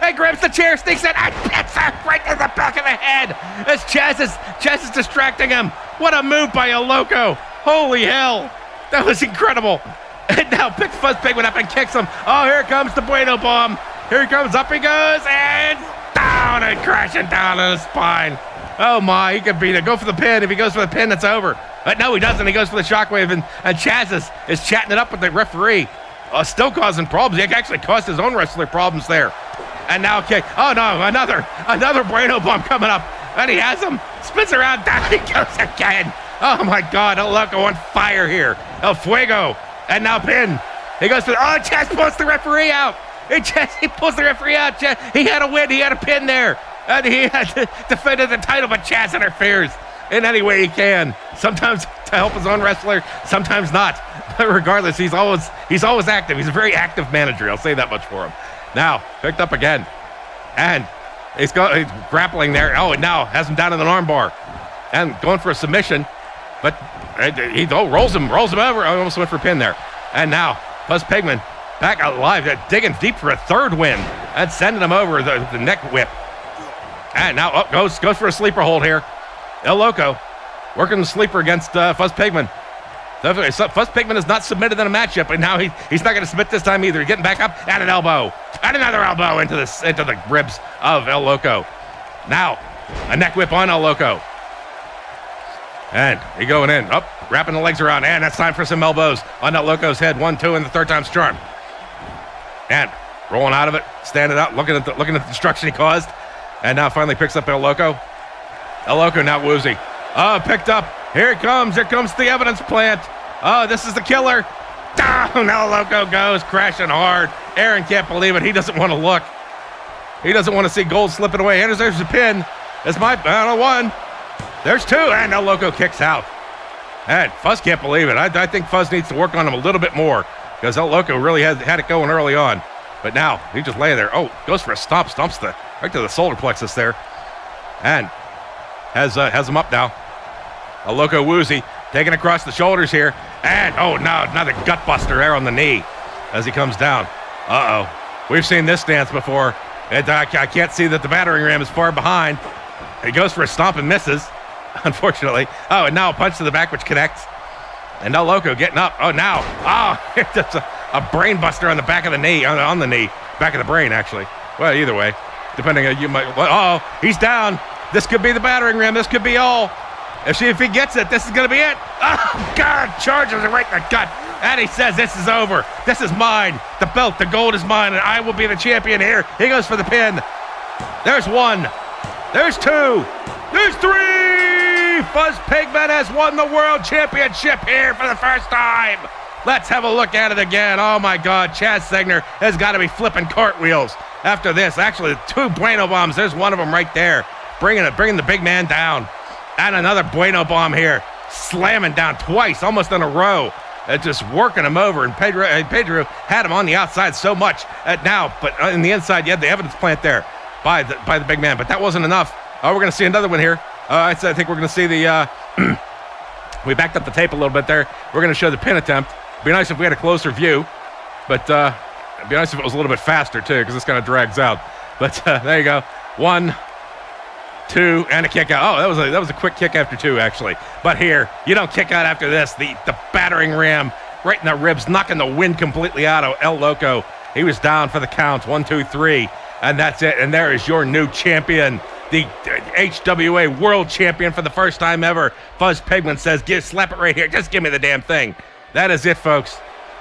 He grabs the chair, sneaks it, and hits her right in the back of the head. As Chaz is distracting him. What a move by El Loco. Holy hell. That was incredible. And now picks Fuzz Pigment up and kicks him. Here comes the Bueno Bomb. Here he comes, up he goes, and down and crashing down on his spine. Oh my, he could beat it. Go for the pin. If he goes for the pin, it's over. But no, he doesn't. He goes for the shockwave, and Chaz is chatting it up with the referee. Still causing problems. He actually caused his own wrestler problems there. And now kick. Oh no, another Bueno Bomb coming up. And he has him. Spins around, down he goes again. Oh my God, El Loco on fire here. El Fuego. And now pin. He goes for Chaz pulls the referee out. He pulls the referee out. He had a win. He had a pin there. And he had defended the title, but Chaz interferes in any way he can. Sometimes to help his own wrestler, sometimes not. But regardless, he's always active. He's a very active manager. I'll say that much for him. Now, picked up again. And he's grappling there. Oh, and now has him down in an armbar. And going for a submission. But he rolls him over. I almost went for a pin there. And now, Fuzz Pigman back alive, digging deep for a third win. And sending him over the neck whip. And now goes for a sleeper hold here. El Loco working the sleeper against Fuzz Pigman. Fuzz Pigman has not submitted in a match yet, but now he's not going to submit this time either. He's getting back up and an elbow. And another elbow into the ribs of El Loco. Now, a neck whip on El Loco. And he going in. Wrapping the legs around. And that's time for some elbows on El Loco's head. 1, 2, and the third time's charm. And rolling out of it, standing out, looking at the destruction he caused. And now finally picks up El Loco. El Loco now woozy. Picked up. Here it comes. Here comes the evidence plant. This is the killer. Down El Loco goes, crashing hard. Aaron can't believe it. He doesn't want to look. He doesn't want to see gold slipping away. And there's a pin. That's one. There's two. And El Loco kicks out. And Fuzz can't believe it. I think Fuzz needs to work on him a little bit more because El Loco really had it going early on. But now he just laying there. Goes for a stomp. Stomps right to the solar plexus there. And has him up now. El Loco woozy. Taking across the shoulders here. And, no, another gut buster there on the knee as he comes down. We've seen this dance before. And I can't see that the battering ram is far behind. He goes for a stomp and misses, unfortunately. And now a punch to the back, which connects. And El Loco getting up. That's a brain buster on the back of the knee, on the knee. Back of the brain, actually. Well, either way, depending on you might. He's down. This could be the battering ram. This could be all. If he gets it, this is going to be it. Oh, God, charges it right in the gut. And he says, this is over. This is mine. The belt, the gold is mine, and I will be the champion here. He goes for the pin. There's one. There's two. There's three. Fuzz Pigman has won the world championship here for the first time. Let's have a look at it again. Oh, my God. Chaz Segner has got to be flipping cartwheels after this. Actually, two Bueno bombs. There's one of them right there. Bringing the big man down. And another Bueno bomb here. Slamming down twice, almost in a row. Just working him over. And Pedro had him on the outside so much now. But in the inside, you had the evidence plant there by the big man. But that wasn't enough. We're going to see another one here. I think we're going to see the... we backed up the tape a little bit there. We're going to show the pin attempt. It'd be nice if we had a closer view. But it'd be nice if it was a little bit faster, too, because this kind of drags out. But there you go. 1, 2, and a kick out. That was a quick kick after 2, actually. But here, you don't kick out after this. The battering ram right in the ribs, knocking the wind completely out of El Loco. He was down for the count. 1, 2, 3. And that's it. And there is your new champion, the HWA World Champion for the first time ever. Fuzz Pigman says, slap it right here. Just give me the damn thing. That is it, folks.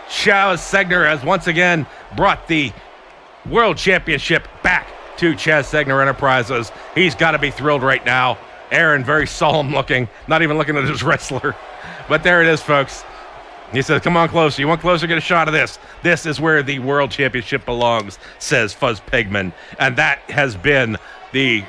Chaz Segner has once again brought the World Championship back to Chaz Segner Enterprises. He's got to be thrilled right now. Aaron, very solemn looking, not even looking at his wrestler. But there it is, folks. He says, come on closer. You want closer? Get a shot of this. This is where the World Championship belongs, says Fuzz Pigman. And that has been the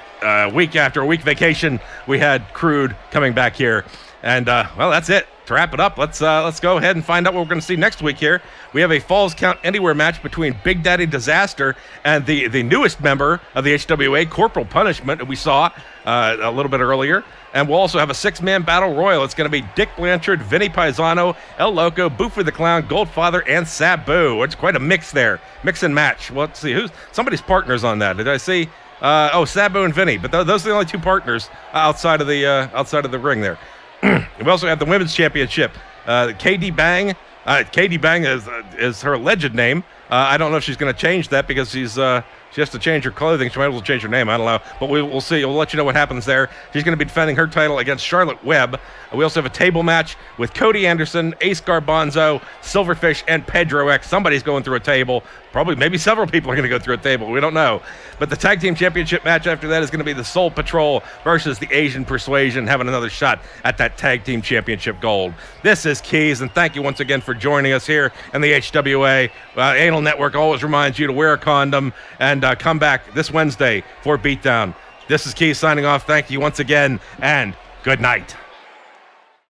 week after a week vacation. We had Crude coming back here. And, well, that's it. To wrap it up, let's go ahead and find out what we're going to see next week here. We have a Falls Count Anywhere match between Big Daddy Disaster and the newest member of the HWA, Corporal Punishment, that we saw a little bit earlier. And we'll also have a 6-man battle royal. It's going to be Dick Blanchard, Vinny Paisano, El Loco, Boofy the Clown, Goldfather, and Sabu. It's quite a mix there. Mix and match. Well, let's see. Somebody's partners on that. Did I see? Sabu and Vinny. But those are the only two partners outside of the ring there. We also have the Women's Championship. KD Bang. KD Bang is her alleged name. I don't know if she's going to change that because she has to change her clothing. She might as well change her name. I don't know. But we'll see. We'll let you know what happens there. She's going to be defending her title against Charlotte Webb. We also have a table match with Cody Anderson, Ace Garbanzo, Silverfish, and Pedro X. Somebody's going through a table. Probably, maybe several people are going to go through a table. We don't know. But the Tag Team Championship match after that is going to be the Soul Patrol versus the Asian Persuasion, having another shot at that Tag Team Championship gold. This is Keys, and thank you once again for joining us here in the HWA. Anal Network always reminds you to wear a condom and come back this Wednesday for Beatdown. This is Keith signing off. Thank you once again, and good night.